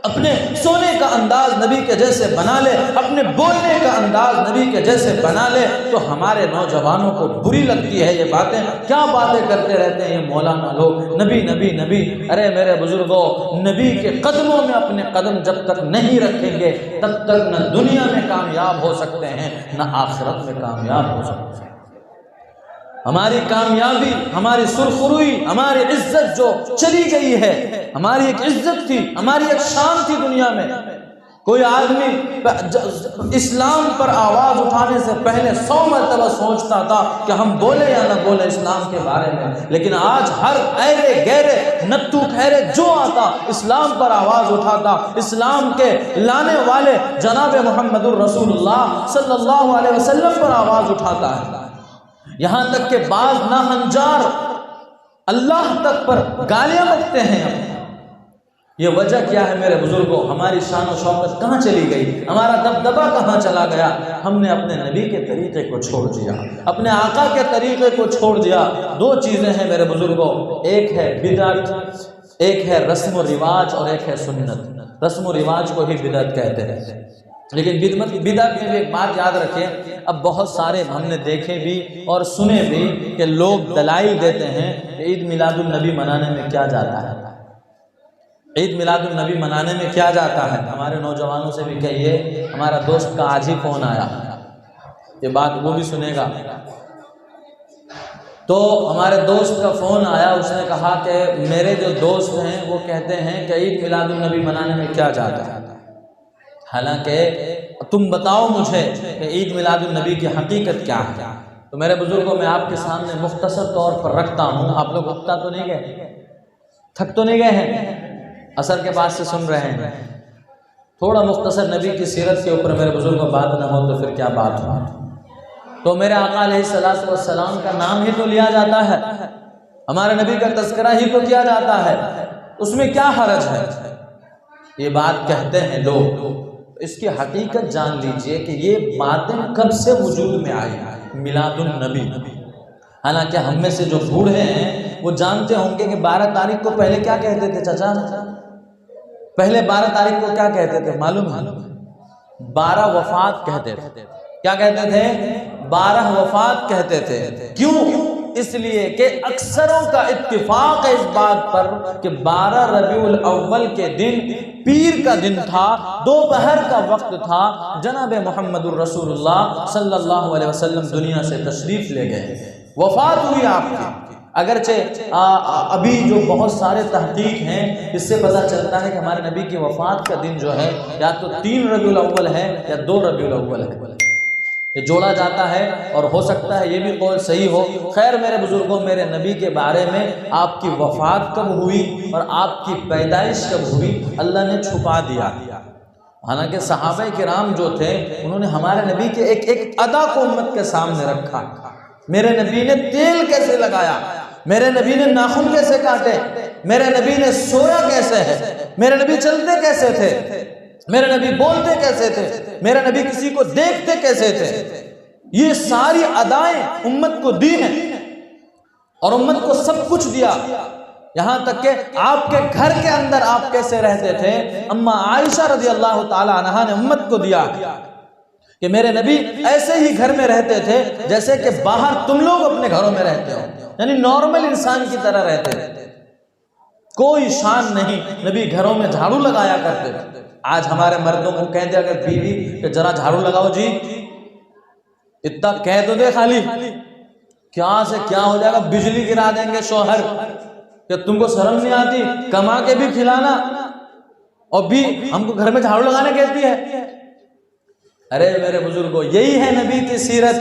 اپنے سونے کا انداز نبی کے جیسے بنا لے، اپنے بولنے کا انداز نبی کے جیسے بنا لے، تو ہمارے نوجوانوں کو بری لگتی ہے یہ باتیں۔ کیا باتیں کرتے رہتے ہیں یہ مولانا لوگ، نبی نبی نبی۔ ارے میرے بزرگوں، نبی کے قدموں میں اپنے قدم جب تک نہیں رکھیں گے تب تک نہ دنیا میں کامیاب ہو سکتے ہیں نہ آخرت میں کامیاب ہو سکتے ہیں۔ ہماری کامیابی، ہماری سرخروئی، ہماری عزت جو چلی گئی ہے، ہماری ایک عزت تھی، ہماری ایک شان تھی دنیا میں۔ کوئی آدمی اسلام پر آواز اٹھانے سے پہلے 100 مرتبہ سوچتا تھا کہ ہم بولے یا نہ بولے اسلام کے بارے میں، لیکن آج ہر ایرے گہرے نتو خیرے جو آتا اسلام پر آواز اٹھاتا، اسلام کے لانے والے جناب محمد الرسول اللہ صلی اللہ علیہ وسلم پر آواز اٹھاتا ہے۔ یہاں تک کہ بعض ناہنجار اللہ تک پر گالیاں بکتے ہیں۔ یہ وجہ کیا ہے میرے بزرگوں؟ ہماری شان و شوکت کہاں چلی گئی؟ ہمارا دبدبہ کہاں چلا گیا؟ ہم نے اپنے نبی کے طریقے کو چھوڑ دیا، اپنے آقا کے طریقے کو چھوڑ دیا۔ دو چیزیں ہیں میرے بزرگوں، ایک ہے بدعت، ایک ہے رسم و رواج، اور ایک ہے سنت۔ رسم و رواج کو ہی بدعت کہتے ہیں، لیکن بدعت میں بھی ایک بات یاد رکھیں، اب بہت سارے ہم نے دیکھے بھی اور سنے بھی کہ لوگ دلائل دیتے ہیں کہ عید میلاد النبی منانے میں کیا جاتا ہے، عید میلاد النبی منانے میں کیا جاتا ہے۔ ہمارے نوجوانوں سے بھی کہیے، ہمارا دوست کا آج ہی فون آیا، یہ بات وہ بھی سنے گا۔ تو ہمارے دوست کا فون آیا، اس نے کہا کہ میرے جو دوست ہیں وہ کہتے ہیں کہ عید میلاد النبی منانے میں کیا جاتا ہے، حالانکہ تم بتاؤ مجھے کہ عید میلاد النبی کی حقیقت کیا ہے۔ تو میرے بزرگوں، میں آپ کے سامنے مختصر طور پر رکھتا ہوں، آپ لوگ اکتا تو نہیں گئے، تھک تو نہیں گئے ہیں، اثر کے بعد سے سن رہے ہیں، تھوڑا مختصر نبی کی سیرت کے اوپر میرے بزرگوں بات نہ ہو تو پھر کیا بات ہو۔ تو میرے آقا علیہ السلام کا نام ہی تو لیا جاتا ہے، ہمارے نبی کا تذکرہ ہی تو کیا جاتا ہے، اس میں کیا حرج ہے؟ یہ بات کہتے ہیں لوگ، اس کی حقیقت جان لیجئے کہ یہ باتیں کب سے وجود میں آئی میلاد النبی۔ حالانکہ ہم میں سے جو بوڑھے ہیں وہ جانتے ہوں گے کہ 12 تاریخ کو پہلے کیا کہتے تھے چچا؟ پہلے 12 تاریخ کو کیا کہتے تھے معلوم ہے؟ 12 وفات کہتے تھے۔ کیا کہتے تھے؟ 12 وفات کہتے تھے۔ کیوں؟ اس لیے کہ اکثروں کا اتفاق ہے اس بات پر کہ 12 ربیع الاول کے دن پیر کا دن تھا، دوپہر کا وقت تھا، جناب محمد الرسول اللہ صلی اللہ علیہ وسلم دنیا سے تشریف لے گئے، وفات ہوئی آپ کی۔ اگرچہ ابھی جو بہت سارے تحقیق ہیں، اس سے پتہ چلتا ہے کہ ہمارے نبی کی وفات کا دن جو ہے یا تو 3 ربیع الاول ہے یا 2 ربیع الاول ہے، یہ جوڑا جاتا ہے اور ہو سکتا ہے یہ بھی قول صحیح ہو۔ خیر میرے بزرگوں، میرے نبی کے بارے میں آپ کی وفات کب ہوئی اور آپ کی پیدائش کب ہوئی اللہ نے چھپا دیا۔ حالانکہ صحابہ کرام جو تھے انہوں نے ہمارے نبی کے ایک ایک ادا کو امت کے سامنے رکھا۔ میرے نبی نے تیل کیسے لگایا، میرے نبی نے ناخن کیسے کاٹے، میرے نبی نے سویا کیسے ہے، میرے نبی چلتے کیسے تھے، میرے نبی بولتے کیسے تھے، میرے نبی کسی کو دیکھتے کیسے تھے، یہ ساری ادائیں امت کو دی ہیں اور امت کو سب کچھ دیا۔ یہاں تک کہ آپ کے گھر کے اندر آپ کیسے رہتے تھے، اما عائشہ رضی اللہ تعالی عنہا نے امت کو دیا کہ میرے نبی ایسے ہی گھر میں رہتے تھے جیسے کہ باہر تم لوگ اپنے گھروں میں رہتے ہو، یعنی نارمل انسان کی طرح رہتے تھے، کوئی شان نہیں۔ نبی گھروں میں جھاڑو لگایا کرتے تھے۔ آج ہمارے مردوں کو کہہ دیا اگر بیوی کہ ذرا جھاڑو لگاؤ جی، اتنا کہہ تو دے خالی، کیا سے کیا ہو جائے گا، بجلی گرا دیں گے شوہر کہ تم کو شرم نہیں آتی، کما کے بھی کھلانا اور بھی ہم کو گھر میں جھاڑو لگانے کہتی ہے۔ ارے میرے بزرگوں، یہی ہے نبی کی سیرت،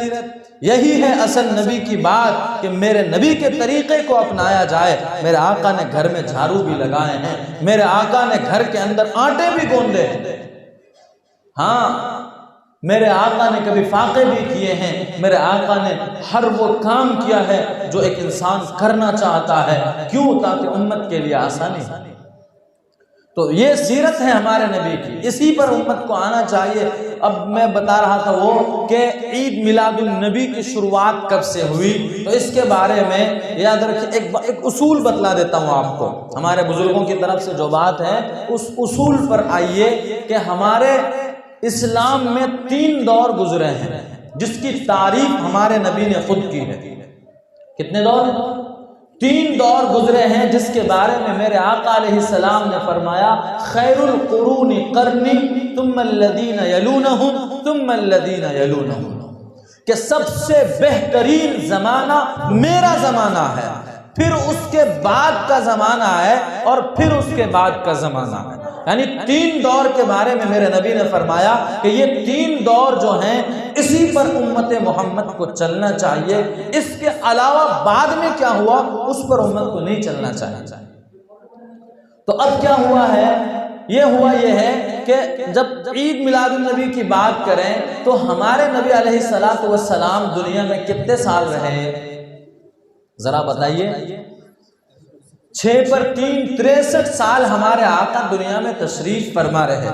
یہی ہے اصل نبی کی بات کہ میرے نبی کے طریقے کو اپنایا جائے۔ میرے آقا نے گھر میں جھاڑو بھی لگائے ہیں، میرے آقا نے گھر کے اندر آٹے بھی گوندے ہیں، ہاں میرے آقا نے کبھی فاقے بھی کیے ہیں، میرے آقا نے ہر وہ کام کیا ہے جو ایک انسان کرنا چاہتا ہے، کیوں؟ تاکہ امت کے لیے آسانی۔ تو یہ سیرت ہے ہمارے نبی کی، اسی پر امت کو آنا چاہیے۔ اب میں بتا رہا تھا وہ کہ عید میلاد النبی کی شروعات کب سے ہوئی، تو اس کے بارے میں یاد رکھیں، ایک اصول بتلا دیتا ہوں آپ کو۔ ہمارے بزرگوں کی طرف سے جو بات ہے اس اصول پر آئیے کہ ہمارے اسلام میں 3 دور گزرے ہیں جس کی تعریف ہمارے نبی نے خود کی ہے۔ کتنے دور؟ 3 دور گزرے ہیں جس کے بارے میں میرے آقا علیہ السلام نے فرمایا خیر القرون قرنی ثم الذین یلونہم ثم الذین یلونہم، کہ سب سے بہترین زمانہ میرا زمانہ ہے، پھر اس کے بعد کا زمانہ ہے اور پھر اس کے بعد کا زمانہ ہے۔ یعنی 3 دور کے بارے میں میرے نبی نے فرمایا کہ یہ 3 دور جو ہیں اسی پر امت محمد کو چلنا چاہیے، اس کے علاوہ بعد میں کیا ہوا اس پر امت کو نہیں چلنا چاہیے۔ تو اب کیا ہوا ہے؟ یہ ہے کہ جب عید میلاد النبی کی بات کریں تو ہمارے نبی علیہ السلام دنیا میں کتنے سال رہے؟ ذرا بتائیے۔ 6 پر 3 63 سال ہمارے آقا دنیا میں تشریف فرما رہے۔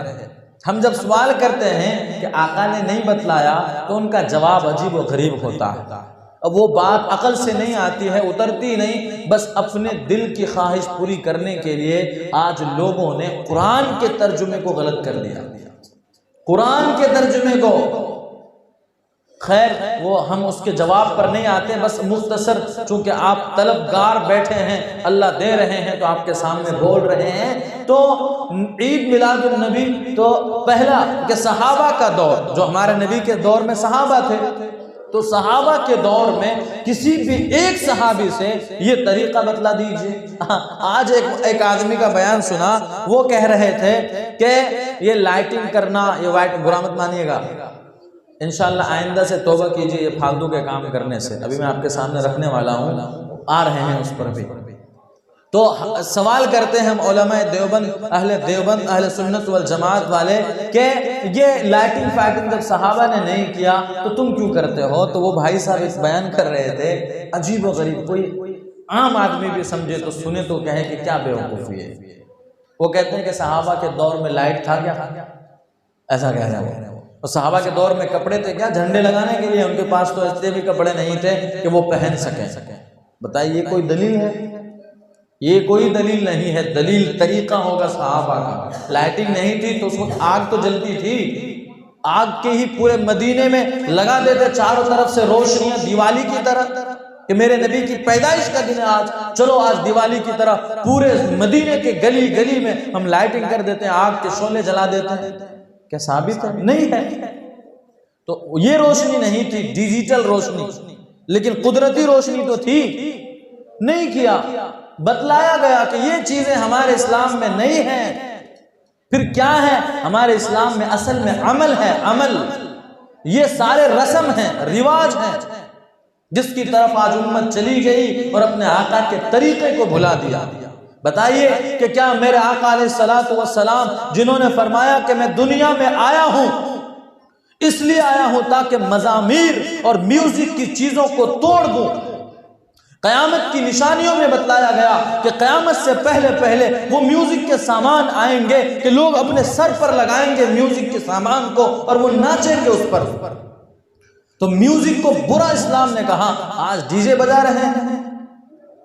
ہم جب سوال کرتے ہیں کہ آقا نے نہیں بتلایا تو ان کا جواب عجیب و غریب ہوتا ہے، اب وہ بات عقل سے نہیں آتی ہے، اترتی نہیں، بس اپنے دل کی خواہش پوری کرنے کے لیے آج لوگوں نے قرآن کے ترجمے کو غلط کر دیا، قرآن کے ترجمے کو۔ خیر وہ ہم اس کے جواب پر نہیں آتے، بس مختصر چونکہ آپ طلبگار بیٹھے ہیں، اللہ دے رہے ہیں تو آپ کے سامنے بول رہے ہیں۔ تو عید میلاد النبی تو پہلا کہ صحابہ کا دور، جو ہمارے نبی کے دور میں صحابہ تھے، تو صحابہ کے دور میں کسی بھی ایک صحابی سے یہ طریقہ بتلا دیجئے۔ آج ایک آدمی کا بیان سنا، وہ کہہ رہے تھے کہ یہ لائٹنگ کرنا، یہ وائٹ برا مت مانیے گا، انشاءاللہ آئندہ سے توبہ کیجئے یہ فالتو کے کام کرنے سے، ابھی میں آپ کے سامنے رکھنے والا ہوں، آ رہے ہیں اس پر بھی۔ تو سوال کرتے ہیں ہم علماء دیوبند، اہل سنت والجماعت والے کہ یہ لائٹنگ فائٹنگ جب صحابہ نے نہیں کیا تو تم کیوں کرتے ہو؟ تو وہ بھائی صاحب اس بیان کر رہے تھے، عجیب و غریب، کوئی عام آدمی بھی سمجھے تو سنے تو کہے کہ کیا بیوقوفی ہے۔ وہ کہتے ہیں کہ صحابہ کے دور میں لائٹ تھا کیا؟ ایسا کہہ رہے ہیں وہ۔ اور صحابہ کے دور میں کپڑے تھے کیا جھنڈے لگانے کے لیے؟ ان کے پاس تو ایسے بھی کپڑے نہیں تھے کہ وہ پہن سکیں۔ بتائیے یہ کوئی دلیل ہے؟ یہ کوئی دلیل نہیں ہے۔ دلیل طریقہ ہوگا صحابہ کا۔ لائٹنگ نہیں تھی تو اس وقت آگ تو جلتی تھی، آگ کے ہی پورے مدینے میں لگا دیتے چاروں طرف سے روشنیاں دیوالی کی طرح کہ میرے نبی کی پیدائش کا دن ہے آج، چلو آج دیوالی کی طرح پورے مدینے کے گلی گلی میں ہم لائٹنگ کر دیتے ہیں، آگ کے شعلے جلا دیتے ہیں۔ کیا ثابت ہے؟ نہیں ہے۔ تو یہ روشنی نہیں تھی ڈیجیٹل روشنی، لیکن قدرتی روشنی تو تھی۔ نہیں کیا، بتلایا گیا کہ یہ چیزیں ہمارے اسلام میں نہیں ہیں۔ پھر کیا ہے ہمارے اسلام میں؟ اصل میں عمل ہے، عمل یہ سارے رسم ہیں، رواج ہیں، جس کی طرف آج امت چلی گئی اور اپنے آقا کے طریقے کو بھلا دیا۔ بتائیے کہ کیا میرے آقا علیہ الصلوۃ والسلام جنہوں نے فرمایا کہ میں دنیا میں آیا ہوں اس لیے آیا ہوں تاکہ مزامیر اور میوزک کی چیزوں کو توڑ دوں، قیامت کی نشانیوں میں بتلایا گیا کہ قیامت سے پہلے وہ میوزک کے سامان آئیں گے کہ لوگ اپنے سر پر لگائیں گے میوزک کے سامان کو اور وہ ناچیں گے اس پر۔ تو میوزک کو برا اسلام نے کہا، آج ڈی جے بجا رہے ہیں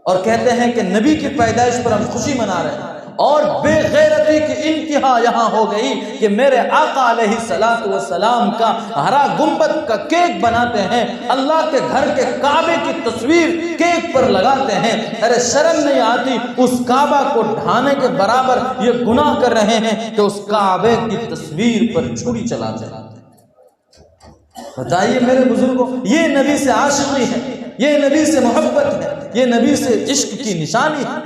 اور کہتے ہیں کہ نبی کی پیدائش پر ہم خوشی منا رہے ہیں، اور بے غیرتی کی انتہا یہاں ہو گئی کہ میرے آقا علیہ السلام کا ہرا گنبد کا کیک بناتے ہیں، اللہ کے گھر کے کعبے کی تصویر کیک پر لگاتے ہیں۔ ارے شرم نہیں آتی؟ اس کعبہ کو ڈھانے کے برابر یہ گناہ کر رہے ہیں کہ اس کعبے کی تصویر پر چھری چلاتے ہیں۔ بتائیے میرے بزرگوں، یہ نبی سے عاشقی ہے، یہ نبی سے محبت ہے، یہ نبی سے عشق کی نشانی ہے۔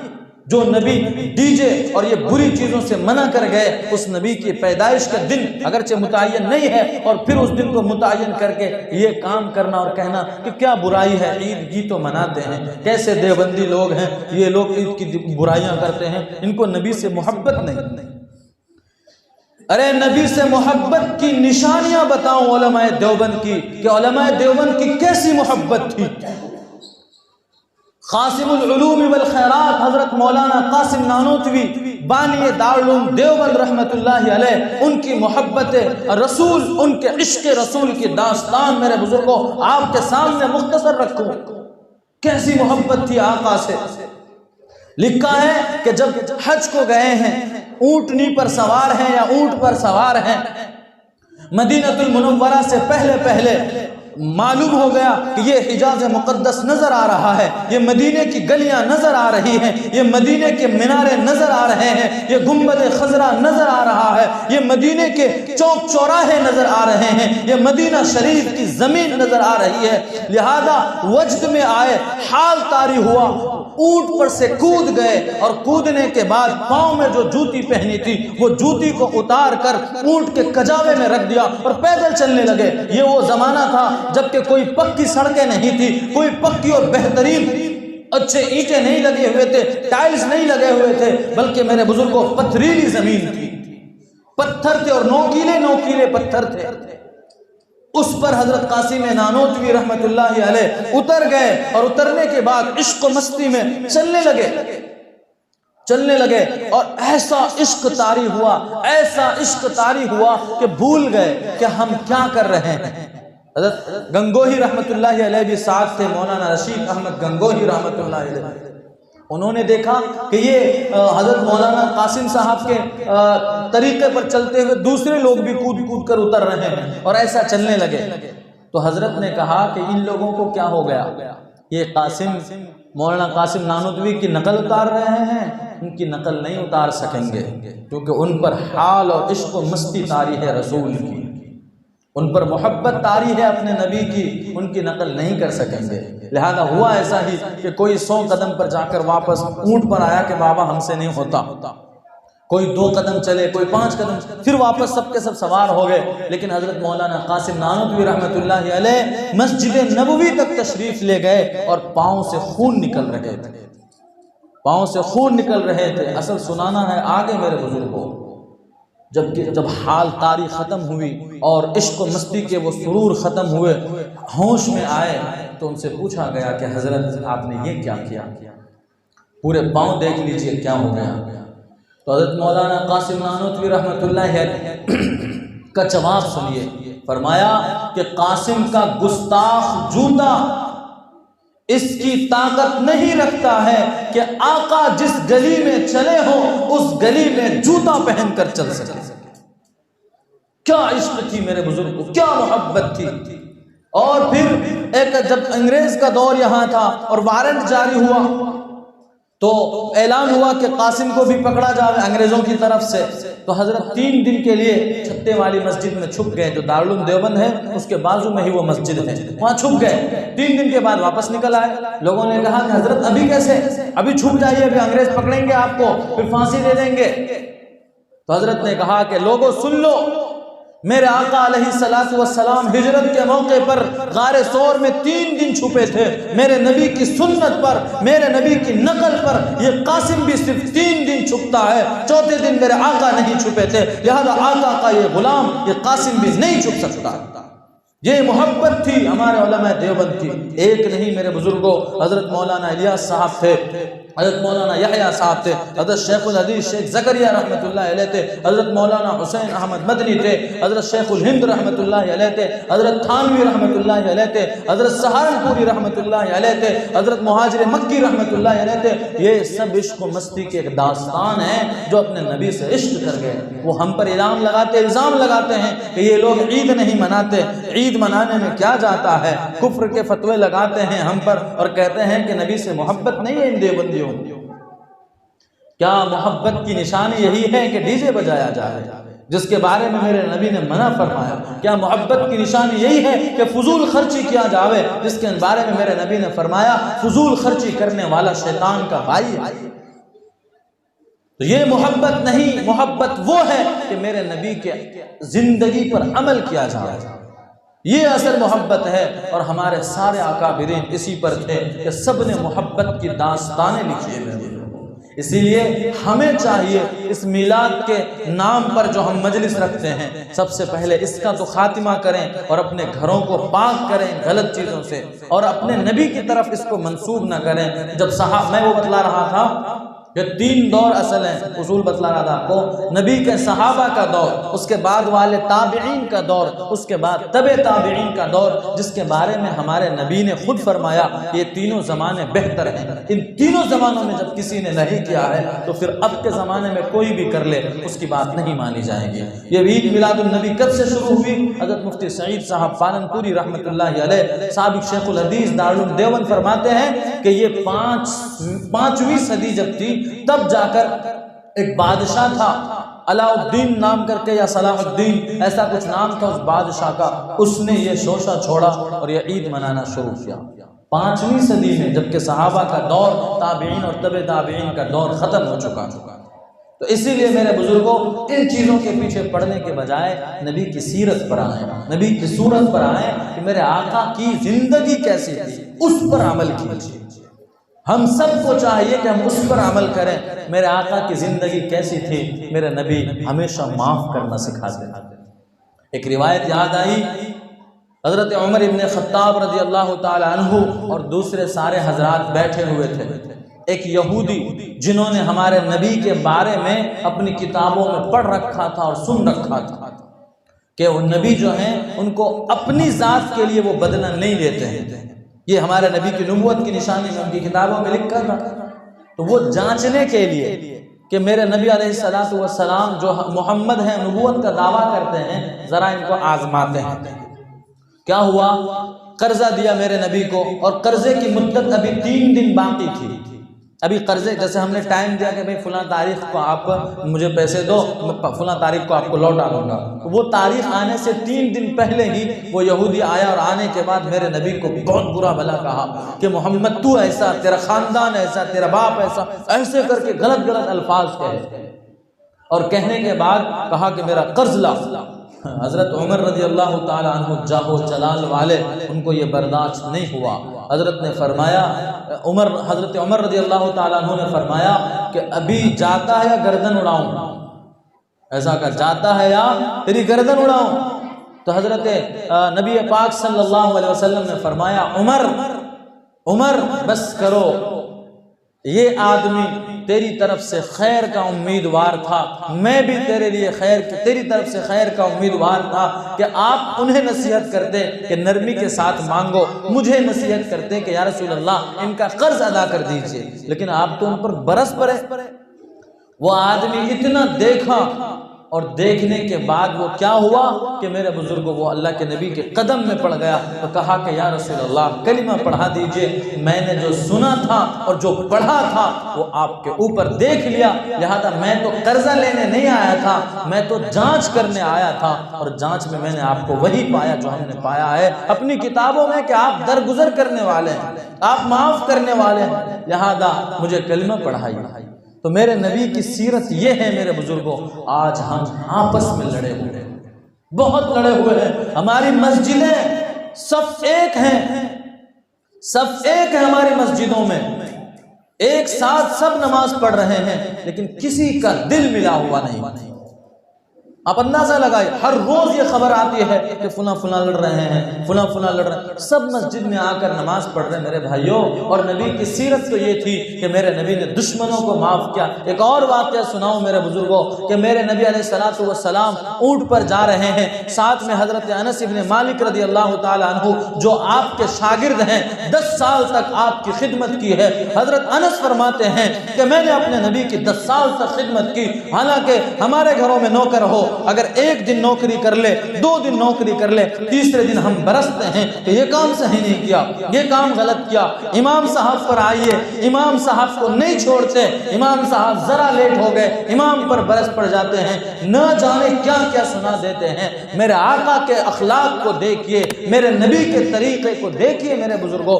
جو نبی ڈی جے اور یہ بری چیزوں سے منع کر گئے، اس نبی کی پیدائش کا دن اگرچہ متعین نہیں ہے، اور پھر اس دن کو متعین کر کے یہ کام کرنا اور کہنا کہ کیا برائی ہے، عید کی تو مناتے ہیں۔ کیسے دیوبندی لوگ ہیں یہ لوگ عید کی برائیاں کرتے ہیں، ان کو نبی سے محبت نہیں۔ ارے نبی سے محبت کی نشانیاں بتاؤں علماء دیوبند کی، کہ علماء دیوبند کی کیسی محبت تھی۔ قاسم العلوم والخیرات حضرت مولانا قاسم نانوتوی بانی دارالعلوم دیوبند رحمت اللہ علیہ، ان کی محبت رسول، ان کے عشق رسول کی داستان میرے بزرگوں آپ کے سامنے مختصر رکھوں۔ کیسی محبت تھی آقا سے۔ لکھا ہے کہ جب حج کو گئے ہیں، اونٹنی پر سوار ہیں یا اونٹ پر سوار ہیں، مدینہ المنورہ سے پہلے معلوم ہو گیا کہ یہ حجاز مقدس نظر آ رہا ہے، یہ مدینے کی گلیاں نظر آ رہی ہیں، یہ مدینے کے مینارے نظر آ رہے ہیں، یہ گنبد خضرا نظر آ رہا ہے، یہ مدینے کے چوک چوراہے نظر آ رہے ہیں، یہ مدینہ شریف کی زمین نظر آ رہی ہے۔ لہذا وجد میں آئے، حال طاری ہوا، اونٹ پر سے کود گئے، اور کودنے کے بعد پاؤں میں جو جوتی پہنی تھی وہ جوتی کو اتار کر اونٹ کے کجاوے میں رکھ دیا اور پیدل چلنے لگے۔ یہ وہ زمانہ تھا جبکہ کوئی پکی سڑکیں نہیں تھی، کوئی پکی اور بہترین اچھے اینٹیں نہیں لگے ہوئے تھے، ٹائلز نہیں لگے ہوئے تھے، بلکہ میرے بزرگوں پتھریلی زمین تھی، پتھر تھے اور نوکیلے پتھر تھے۔ اس پر حضرت قاسم نانوتوی رحمت اللہ علیہ اتر گئے، اور اترنے کے بعد عشق و مستی میں چلنے لگے، اور ایسا عشق طاری ہوا کہ بھول گئے کہ ہم کیا کر رہے ہیں۔ حضرت گنگوہی رحمت اللہ علیہ بھی ساتھ تھے، مولانا رشید احمد گنگوہی رحمت اللہ علیہ۔ انہوں نے دیکھا کہ یہ حضرت مولانا قاسم صاحب کے طریقے پر چلتے ہوئے دوسرے لوگ بھی کود کر اتر رہے ہیں، اور ایسا چلنے لگے۔ تو حضرت نے کہا کہ ان لوگوں کو کیا ہو گیا، یہ مولانا قاسم نانوتوی کی نقل اتار رہے ہیں، ان کی نقل نہیں اتار سکیں گے، کیونکہ ان پر حال اور عشق و مستی طاری ہے رسول کی، ان پر محبت طاری ہے اپنے نبی کی، ان کی نقل نہیں کر سکیں گے۔ لہذا ہوا ایسا ہی کہ کوئی 100 قدم پر جا کر واپس اونٹ پر آیا کہ بابا ہم سے نہیں ہوتا، کوئی 2 قدم چلے، کوئی 5 قدم، پھر واپس سب کے سب سوار ہو گئے۔ لیکن حضرت مولانا قاسم نانوتوی رحمت اللہ علیہ مسجد نبوی تک تشریف لے گئے، اور پاؤں سے خون نکل رہے تھے، اصل سنانا ہے آگے میرے بزرگوں۔ جب حال طاری ختم ہوئی اور عشق و مستی کے وہ سرور ختم ہوئے، ہوش میں آئے تو ان سے پوچھا گیا کہ حضرت آپ نے یہ کیا کیا، پورے پاؤں دیکھ لیجئے کیا ہو گیا۔ تو حضرت مولانا قاسم نانوتوی رحمت اللہ علیہ کا جواب سنیے، فرمایا کہ قاسم کا گستاخ جوتا اس کی طاقت نہیں رکھتا ہے کہ آقا جس گلی میں چلے ہوں اس گلی میں جوتا پہن کر چل سکے۔ کیا عشق تھی میرے بزرگوں، کیا محبت تھی۔ اور پھر جب انگریز کا دور یہاں تھا اور وارنٹ جاری ہوا تو اعلان ہوا کہ قاسم کو بھی پکڑا جائے انگریزوں کی طرف سے، تو حضرت 3 دن کے لیے چھتے والی مسجد میں چھپ گئے، جو دارالعلوم دیوبند ہے اس کے بازو میں ہی وہ مسجد ہے، وہاں چھپ گئے۔ 3 دن کے بعد واپس نکل آئے۔ لوگوں نے کہا کہ حضرت ابھی کیسے، ابھی چھپ جائیے، ابھی انگریز پکڑیں گے آپ کو، پھر پھانسی دے دیں گے۔ تو حضرت نے کہا کہ لوگوں سن لو، میرے آقا علیہ الصلوۃ والسلام ہجرت کے موقع پر غار ثور میں 3 دن چھپے تھے۔ میرے نبی کی سنت پر، میرے نبی کی نقل پر یہ قاسم بھی صرف 3 دن چھپتا ہے، چوتھے دن میرے آقا نہیں چھپے تھے، لہذا آقا کا یہ غلام یہ قاسم بھی نہیں چھپ سکتا۔ یہ محبت تھی ہمارے علماء دیوبند کی، ایک نہیں میرے بزرگوں، حضرت مولانا الیاس صاحب تھے، حضرت مولانا یحییٰ صاحب تھے، حضرت شیخ الحدیث شیخ زکریا رحمۃ اللہ علیہ تھے، حضرت مولانا حسین احمد مدنی تھے، حضرت شیخ الہند رحمۃ اللہ علیہ تھے، حضرت تھانوی رحمۃ اللہ علیہ تھے، حضرت سہارنپوری رحمۃ اللہ علیہ تھے، حضرت مہاجر مکی رحمۃ اللہ علیہ تھے۔ یہ سب عشق و مستی کے ایک داستان ہے جو اپنے نبی سے عشق کر گئے۔ وہ ہم پر الزام لگاتے ہیں کہ یہ لوگ عید نہیں مناتے، عید منانے میں کیا جاتا ہے، کفر کے فتوے لگاتے ہیں ہم پر اور کہتے ہیں کہ نبی سے محبت نہیں ہے ان دیوبندیوں۔ کیا محبت کی نشانی یہی ہے کہ ڈی جے بجایا جائے، جس کے بارے میں میرے نبی نے منع فرمایا؟ کیا محبت کی نشانی یہی ہے کہ فضول خرچی کیا جاوے، جس کے بارے میں میرے نبی نے فرمایا فضول خرچی کرنے والا شیطان کا بھائی ہے؟ تو یہ محبت نہیں، محبت وہ ہے کہ میرے نبی کے زندگی پر عمل کیا جائے، یہ اصل محبت ہے۔ اور ہمارے سارے اکابرین اسی پر تھے کہ سب نے محبت کی داستانیں لکھی ہیں۔ اسی لیے ہمیں چاہیے اس میلاد کے نام پر جو ہم مجلس رکھتے ہیں، سب سے پہلے اس کا تو خاتمہ کریں اور اپنے گھروں کو پاک کریں غلط چیزوں سے، اور اپنے نبی کی طرف اس کو منسوب نہ کریں۔ جب میں وہ بتلا رہا تھا کہ 3 دور اصل ہیں، اصول بتلا رہا تھا آپ کو، نبی کے صحابہ کا دور، اس کے بعد والے تابعین کا دور، اس کے بعد تبع تابعین کا دور، جس کے بارے میں ہمارے نبی نے خود فرمایا کہ یہ تینوں زمانے بہتر ہیں۔ ان تینوں زمانوں میں جب کسی نے نہیں کیا ہے تو پھر اب کے زمانے میں کوئی بھی کر لے اس کی بات نہیں مانی جائے گی۔ یہ عید میلاد النبی کب سے شروع ہوئی؟ حضرت مفتی سعید صاحب پالنپوری رحمۃ اللہ علیہ، سابق شیخ الحدیث دارالعلوم دیوبند، فرماتے ہیں کہ یہ 5ویں صدی جب تھی تب جا کر ایک بادشاہ تھا علاء الدین نام کر کے، یا صلاح الدین ایسا کچھ نام تھا اس بادشاہ کا، اس نے یہ شوشہ چھوڑا اور یہ عید منانا شروع کیا 5ویں صدی میں، جبکہ صحابہ کا دور، تابعین اور تبع تابعین کا دور ختم ہو چکا۔ تو اسی لیے میرے بزرگوں، ان چیزوں کے پیچھے پڑنے کے بجائے نبی کی سیرت پر آئیں، نبی کی صورت پر آئیں کہ میرے آقا کی زندگی کیسی تھی، اس پر عمل کیجیے۔ ہم سب کو چاہیے کہ ہم اس پر عمل کریں۔ میرے آقا کی زندگی کیسی تھی؟ میرے نبی ہمیشہ معاف کرنا سکھاتے تھے۔ ایک روایت یاد آئی، حضرت عمر ابن خطاب رضی اللہ تعالی عنہ اور دوسرے سارے حضرات بیٹھے ہوئے تھے۔ ایک یہودی جنہوں نے ہمارے نبی کے بارے میں اپنی کتابوں میں پڑھ رکھا تھا اور سن رکھا تھا کہ وہ نبی جو ہیں ان کو اپنی ذات کے لیے وہ بدلہ نہیں لیتے ہیں، یہ ہمارے نبی کی نبوت کی نشانی میں ان کی کتابوں میں لکھ کر رکھا۔ تو وہ جانچنے کے لیے کہ میرے نبی علیہ الصلوۃ والسلام جو محمد ہیں، نبوت کا دعویٰ کرتے ہیں، ذرا ان کو آزماتے ہیں۔ کیا ہوا؟ قرضہ دیا میرے نبی کو، اور قرضے کی مدت ابھی 3 دن باقی تھی۔ ابھی قرضے جیسے ہم نے ٹائم دیا کہ بھئی فلاں تاریخ کو آپ مجھے پیسے دو، میں فلاں تاریخ کو آپ کو لوٹا دوں گا۔ وہ تاریخ آنے سے 3 دن پہلے ہی وہ یہودی آیا، اور آنے کے بعد میرے نبی کو بہت برا بھلا کہا کہ محمد تو ایسا، تیرا خاندان ایسا، تیرا باپ ایسا، ایسے کر کے غلط الفاظ کہے، اور کہنے کے بعد کہا کہ میرا قرض لا۔ حضرت عمر رضی اللہ تعالی عنہ جاہ و جلال والے، ان کو یہ برداشت نہیں ہوا۔ حضرت نے فرمایا، حضرت عمر رضی اللہ تعالی عنہ نے فرمایا کہ ابھی جاتا ہے یا گردن اڑاؤں؟ ایسا کہا، جاتا ہے یا تیری گردن اڑاؤں؟ تو حضرت نبی پاک صلی اللہ علیہ وسلم نے فرمایا، عمر بس کرو، یہ آدمی تیری طرف سے خیر کا امیدوار تھا، میں بھی تیرے لیے تیری طرف سے خیر کا امیدوار تھا کہ آپ انہیں نصیحت کرتے کہ نرمی کے ساتھ مانگو، مجھے نصیحت کرتے کہ یا رسول اللہ ان کا قرض ادا کر دیجئے، لیکن آپ تو ان پر برس پڑے۔ وہ آدمی اتنا دیکھا، اور دیکھنے کے بعد وہ کیا ہوا کہ میرے بزرگوں وہ اللہ کے نبی کے قدم میں پڑ گیا، تو کہا کہ یا رسول اللہ کلمہ پڑھا دیجئے، میں نے جو سنا تھا اور جو پڑھا تھا وہ آپ کے اوپر دیکھ لیا، لہذا میں تو قرضہ لینے نہیں آیا تھا، میں تو جانچ کرنے آیا تھا، اور جانچ میں نے آپ کو وہی پایا جو ہم نے پایا ہے اپنی کتابوں میں کہ آپ درگزر کرنے والے ہیں، آپ معاف کرنے والے ہیں، لہذا مجھے کلمہ پڑھائیے۔ تو میرے نبی کی سیرت یہ ہے میرے بزرگوں۔ آج ہم آپس میں لڑے ہوئے ہیں، بہت لڑے ہوئے ہیں. ہماری مسجدیں صف ایک ہیں، صف ایک ہے ہماری مسجدوں میں، ایک ساتھ سب نماز پڑھ رہے ہیں، لیکن کسی کا دل ملا ہوا نہیں. آپ اندازہ لگائے، ہر روز یہ خبر آتی ہے کہ فلاں فلاں لڑ رہے ہیں، فلاں فلاں لڑ رہے ہیں. سب مسجد میں آ کر نماز پڑھ رہے ہیں میرے بھائیوں. اور نبی کی سیرت تو یہ تھی کہ میرے نبی نے دشمنوں کو معاف کیا. ایک اور واقعہ سناؤں میرے بزرگوں کہ میرے نبی علیہ الصلوۃ والسلام اونٹ پر جا رہے ہیں، ساتھ میں حضرت انس ابن مالک رضی اللہ تعالی عنہ جو آپ کے شاگرد ہیں، 10 سال تک آپ کی خدمت کی ہے. حضرت انس فرماتے ہیں کہ میں نے اپنے نبی کی 10 سال تک خدمت کی. حالانکہ ہمارے گھروں میں نوکر ہو، اگر ایک دن نوکری کر لے، 2 دن نوکری کر لے، تیسرے دن ہم برستے ہیں کہ یہ کام صحیح نہیں کیا، یہ کام غلط کیا. امام صاحب پر آئیے، امام صاحب کو نہیں چھوڑتے، امام صاحب ذرا لیٹ ہو گئے، امام پر برس پڑ جاتے ہیں، نہ جانے کیا کیا سنا دیتے ہیں. میرے آقا کے اخلاق کو دیکھیے، میرے نبی کے طریقے کو دیکھیے میرے بزرگوں.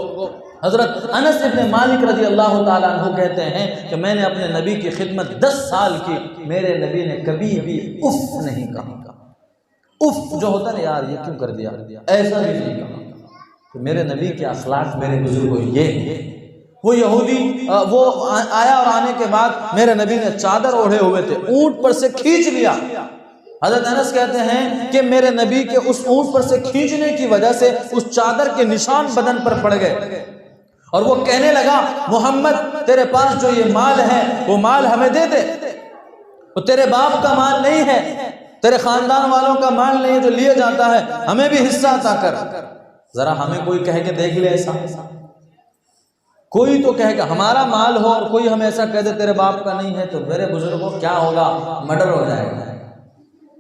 حضرت انس ابن مالک رضی اللہ تعالیٰ عنہ کہتے ہیں کہ میں نے اپنے نبی کی خدمت 10 سال کی، میرے نبی نے کبھی بھی اف نہیں کہا. اف جو ہوتا ہے یار یہ کیوں کر دیا، ایسا بھی نہیں کہا. تو میرے نبی کے اخلاق میرے بزرگوں یہ. وہ یہودی وہ آیا اور آنے کے بعد میرے نبی نے چادر اوڑھے ہوئے تھے، اونٹ پر سے کھینچ لیا. حضرت انس کہتے ہیں کہ میرے نبی کے اس اونٹ پر سے کھینچنے کی وجہ سے اس چادر کے نشان بدن پر پڑ گئے. اور وہ کہنے لگا محمد تیرے پاس جو یہ مال ہے وہ مال ہمیں دے دے، وہ تیرے باپ کا مال نہیں ہے، تیرے خاندان والوں کا مال نہیں ہے جو لیے جاتا ہے، ہمیں بھی حصہ عطا کر. ذرا ہمیں کوئی کہے کہ دیکھ لے ایسا، کوئی تو کہے کہ ہمارا مال ہو اور کوئی ہمیں ایسا کہہ دے تیرے باپ کا نہیں ہے، تو میرے بزرگوں کیا ہوگا، مرڈر ہو جائے گا.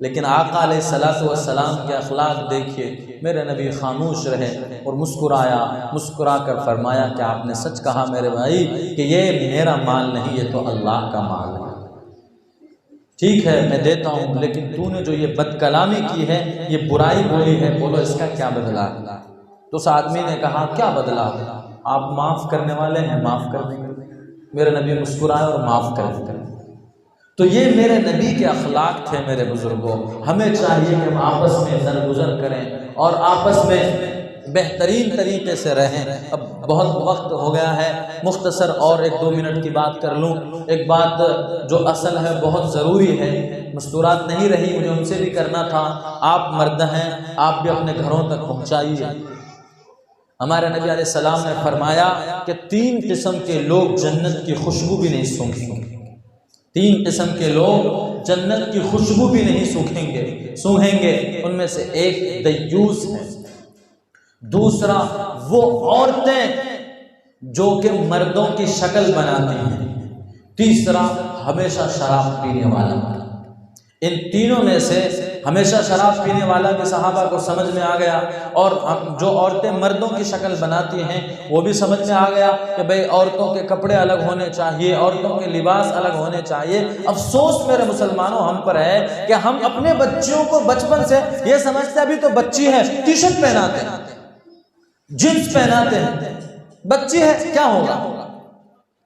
لیکن آقا علیہ الصلوۃ والسلام کے اخلاق دیکھیے. میرے نبی خاموش رہے اور مسکرا کر فرمایا کہ آپ نے سچ کہا میرے بھائی کہ یہ میرا مال نہیں، یہ تو اللہ کا مال ہے. ٹھیک ہے میں دیتا ہوں، لیکن تو نے جو یہ بد کلامی کی ہے، یہ برائی بولی ہے، بولو اس کا کیا بدلہ ہے. تو اس آدمی نے کہا کیا بدلہ ہے، آپ معاف کرنے والے ہیں، معاف کر دیں گے. میرے نبی مسکرائے اور معاف کر دیں. تو یہ میرے نبی کے اخلاق تھے میرے بزرگوں. ہمیں چاہیے کہ ہم آپس میں درگزر کریں اور آپس میں بہترین طریقے سے رہیں. اب بہت وقت ہو گیا ہے، مختصر اور 1-2 منٹ کی بات کر لوں. ایک بات جو اصل ہے بہت ضروری ہے، مستورات نہیں رہی، مجھے ان سے بھی کرنا تھا. آپ مرد ہیں، آپ بھی اپنے گھروں تک پہنچائیے. ہمارے نبی علیہ السلام نے فرمایا کہ 3 قسم کے لوگ جنت کی خوشبو بھی نہیں سونگیں گے. 3 قسم کے لوگ جنت کی خوشبو بھی نہیں سونگھیں گے. ان میں سے ایک دیوس ہے، دوسرا وہ عورتیں جو کہ مردوں کی شکل بناتی ہیں، تیسرا ہمیشہ شراب پینے والا. ان تینوں میں سے ہمیشہ شراب پینے والا بھی صحابہ کو سمجھ میں آ گیا، اور جو عورتیں مردوں کی شکل بناتی ہیں وہ بھی سمجھ میں آ گیا کہ بھئی عورتوں کے کپڑے الگ ہونے چاہیے، عورتوں کے لباس الگ ہونے چاہیے. افسوس میرے مسلمانوں ہم پر ہے کہ ہم اپنے بچیوں کو بچپن سے یہ سمجھتے ابھی تو بچی ہے، ٹی شرٹ پہناتے ہیں، جینس پہناتے ہیں، بچی ہے کیا ہوگا.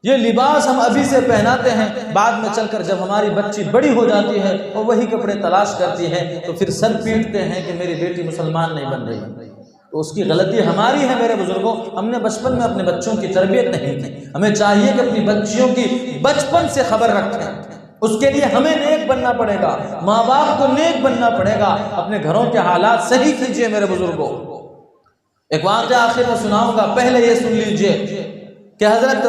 یہ لباس ہم ابھی سے پہناتے ہیں، بعد میں چل کر جب ہماری بچی بڑی ہو جاتی ہے اور وہی کپڑے تلاش کرتی ہے تو پھر سر پیٹتے ہیں کہ میری بیٹی مسلمان نہیں بن رہی. تو اس کی غلطی ہماری ہے میرے بزرگوں. ہم نے بچپن میں اپنے بچوں کی تربیت نہیں کی. ہمیں چاہیے کہ اپنی بچیوں کی بچپن سے خبر رکھیں. اس کے لیے ہمیں نیک بننا پڑے گا، ماں باپ کو نیک بننا پڑے گا. اپنے گھروں کے حالات صحیح کیجیے میرے بزرگوں. ایک واقعہ آخر میں سناؤں گا، پہلے یہ سن لیجئے کہ حضرت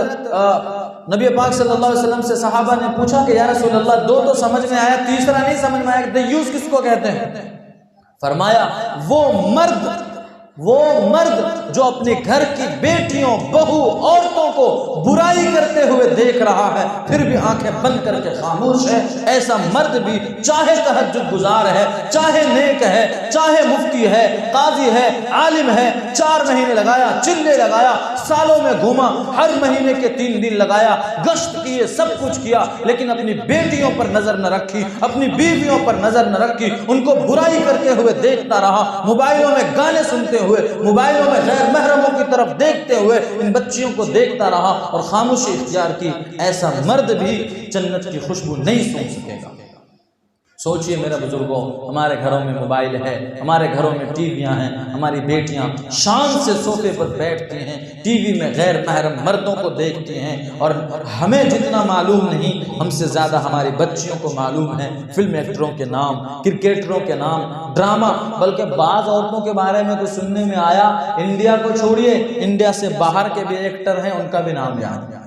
نبی پاک صلی اللہ علیہ وسلم سے صحابہ نے پوچھا کہ یا رسول اللہ 2 تو سمجھ میں آیا، تیسرا نہیں سمجھ میں آیا، دیوس کس کو کہتے ہیں؟ فرمایا وہ مرد جو اپنے گھر کی بیٹیوں، بہو، عورتوں کو برائی کرتے ہوئے دیکھ رہا ہے پھر بھی آنکھیں بند کر کے خاموش ہے، ایسا مرد بھی چاہے تہجد گزار ہے، چاہے نیک ہے، چاہے مفتی ہے، قاضی ہے، عالم ہے، 4 مہینے لگایا، چلے لگایا، سالوں میں گھوما، ہر مہینے کے 3 دن لگایا، گشت کیے، سب کچھ کیا، لیکن اپنی بیٹیوں پر نظر نہ رکھی، اپنی بیویوں پر نظر نہ رکھی، ان کو برائی کرتے ہوئے دیکھتا رہا، موبائلوں میں گانے سنتے ہوئے، موبائلوں میں غیر محرموں کی طرف دیکھتے ہوئے ان بچیوں کو دیکھتا رہا اور خاموشی اختیار کی. ایسا مرد بھی جنت کی خوشبو نہیں سونگ سکے گا. سوچئے میرے بزرگوں، ہمارے گھروں میں موبائل ہے، ہمارے گھروں میں ٹی ویاں ہیں، ہماری بیٹیاں شان سے صوفے پر بیٹھتی ہیں، ٹی وی میں غیر محرم مردوں کو دیکھتی ہیں، اور ہمیں جتنا معلوم نہیں ہم سے زیادہ ہماری بچیوں کو معلوم ہے فلم ایکٹروں کے نام، کرکٹروں کے نام، ڈرامہ، بلکہ بعض عورتوں کے بارے میں تو سننے میں آیا، انڈیا کو چھوڑیے، انڈیا سے باہر کے بھی ایکٹر ہیں، ان کا بھی نام یاد ہے۔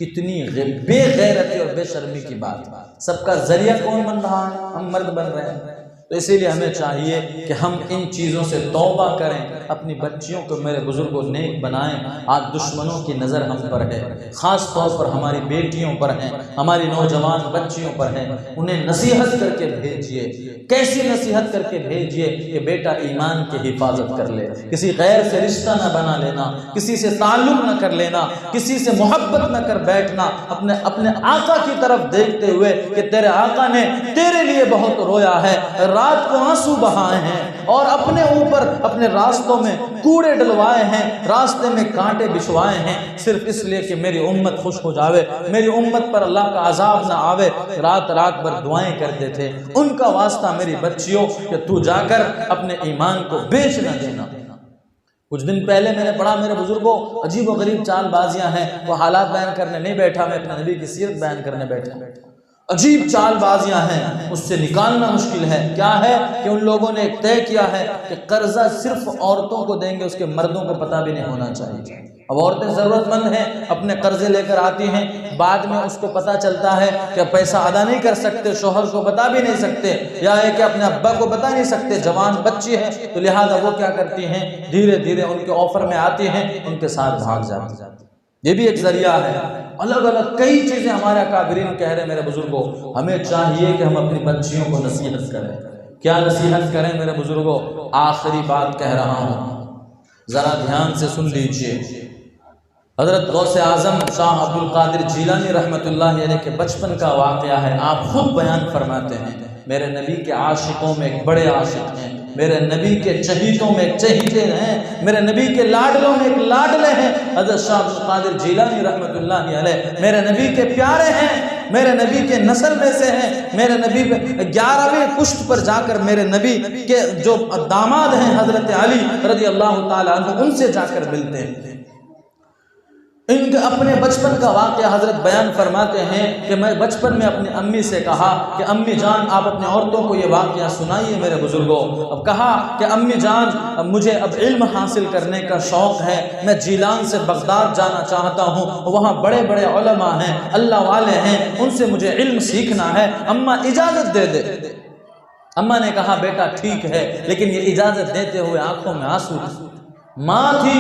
کتنی بے غیرتی اور بے شرمی کی بات۔ سب کا ذریعہ کون بن رہا ہے؟ ہم مرد بن رہے ہیں۔ تو اسی لیے ہمیں چاہیے کہ ہم ان چیزوں سے توبہ کریں، اپنی بچیوں کو میرے بزرگوں نیک بنائیں۔ آج دشمنوں کی نظر ہم پر ہے، خاص طور پر ہماری بیٹیوں پر ہیں، ہماری نوجوان بچیوں پر ہیں، انہیں نصیحت کر کے بھیجیے۔ کیسی نصیحت کر کے بھیجیے کہ بیٹا ایمان کی حفاظت کر لے، کسی غیر سے رشتہ نہ بنا لینا، کسی سے تعلق نہ کر لینا، کسی سے محبت نہ کر بیٹھنا، اپنے آقا کی طرف دیکھتے ہوئے کہ تیرے آقا نے تیرے لیے بہت رویا ہے، رات کو آنسو بہائے ہیں، اور اپنے اوپر اپنے راستوں میں کوڑے ڈلوائے ہیں، راستے میں کانٹے بچھوائے ہیں، صرف اس لیے کہ میری امت خوش ہو جاوے، میری امت پر اللہ کا عذاب نہ آوے۔ رات رات بھر دعائیں کرتے تھے۔ ان کا واسطہ میری بچیوں کہ تو جا کر اپنے ایمان کو بیچ نہ دینا۔ کچھ دن پہلے میں نے پڑھا میرے بزرگوں، عجیب و غریب چال بازیاں ہیں، وہ حالات بیان کرنے نہیں بیٹھا، میں اپنے نبی کی سیرت بیان کرنے بیٹھا۔ عجیب چال بازیاں ہیں، اس سے نکالنا مشکل ہے۔ کیا ہے کہ ان لوگوں نے ایک طے کیا ہے کہ قرضہ صرف عورتوں کو دیں گے، اس کے مردوں کو پتہ بھی نہیں ہونا چاہیے۔ اب عورتیں ضرورت مند ہیں، اپنے قرضے لے کر آتی ہیں، بعد میں اس کو پتہ چلتا ہے کہ پیسہ ادا نہیں کر سکتے، شوہر کو بتا بھی نہیں سکتے، یا ہے کہ اپنے ابا کو بتا نہیں سکتے، جوان بچی ہے، تو لہٰذا وہ کیا کرتی ہیں، دھیرے دھیرے ان کے آفر میں آتی ہیں، ان کے ساتھ بھاگ جاتی ہیں۔ یہ بھی ایک ذریعہ ہے۔ الگ الگ کئی چیزیں ہمارے اکابرین کہہ رہے ہیں میرے بزرگوں، ہمیں چاہیے کہ ہم اپنی بچیوں کو نصیحت کریں۔ کیا نصیحت کریں میرے بزرگوں؟ آخری بات کہہ رہا ہوں، ذرا دھیان سے سن لیجئے۔ حضرت غوث اعظم شاہ عبد القادر جیلانی رحمۃ اللہ علیہ کے بچپن کا واقعہ ہے۔ آپ خود بیان فرماتے ہیں، میرے نبی کے عاشقوں میں ایک بڑے عاشق ہیں، میرے نبی کے چہیتوں میں ایک چہیتے ہیں، میرے نبی کے لاڈلوں میں ایک لاڈلے ہیں۔ حضرت شاہ عبد القادر جیلانی رحمۃ اللہ علیہ میرے نبی کے پیارے ہیں، میرے نبی کے نسل میں سے ہیں، میرے نبی 11ویں پشت پر جا کر میرے نبی کے جو داماد ہیں حضرت علی رضی اللہ تعالیٰ عنہ، ان سے جا کر ملتے ہیں۔ ان کے اپنے بچپن کا واقعہ حضرت بیان فرماتے ہیں کہ میں بچپن میں اپنی امی سے کہا کہ امی جان آپ اپنے عورتوں کو یہ واقعہ سنائیے میرے بزرگوں۔ اب کہا کہ امی جان مجھے اب علم حاصل کرنے کا شوق ہے، میں جیلان سے بغداد جانا چاہتا ہوں، وہاں بڑے بڑے علماء ہیں، اللہ والے ہیں، ان سے مجھے علم سیکھنا ہے، اماں اجازت دے دے۔ اماں نے کہا بیٹا ٹھیک ہے، لیکن یہ اجازت دیتے ہوئے آنکھوں میں آنسو تھے۔ ماں تھی،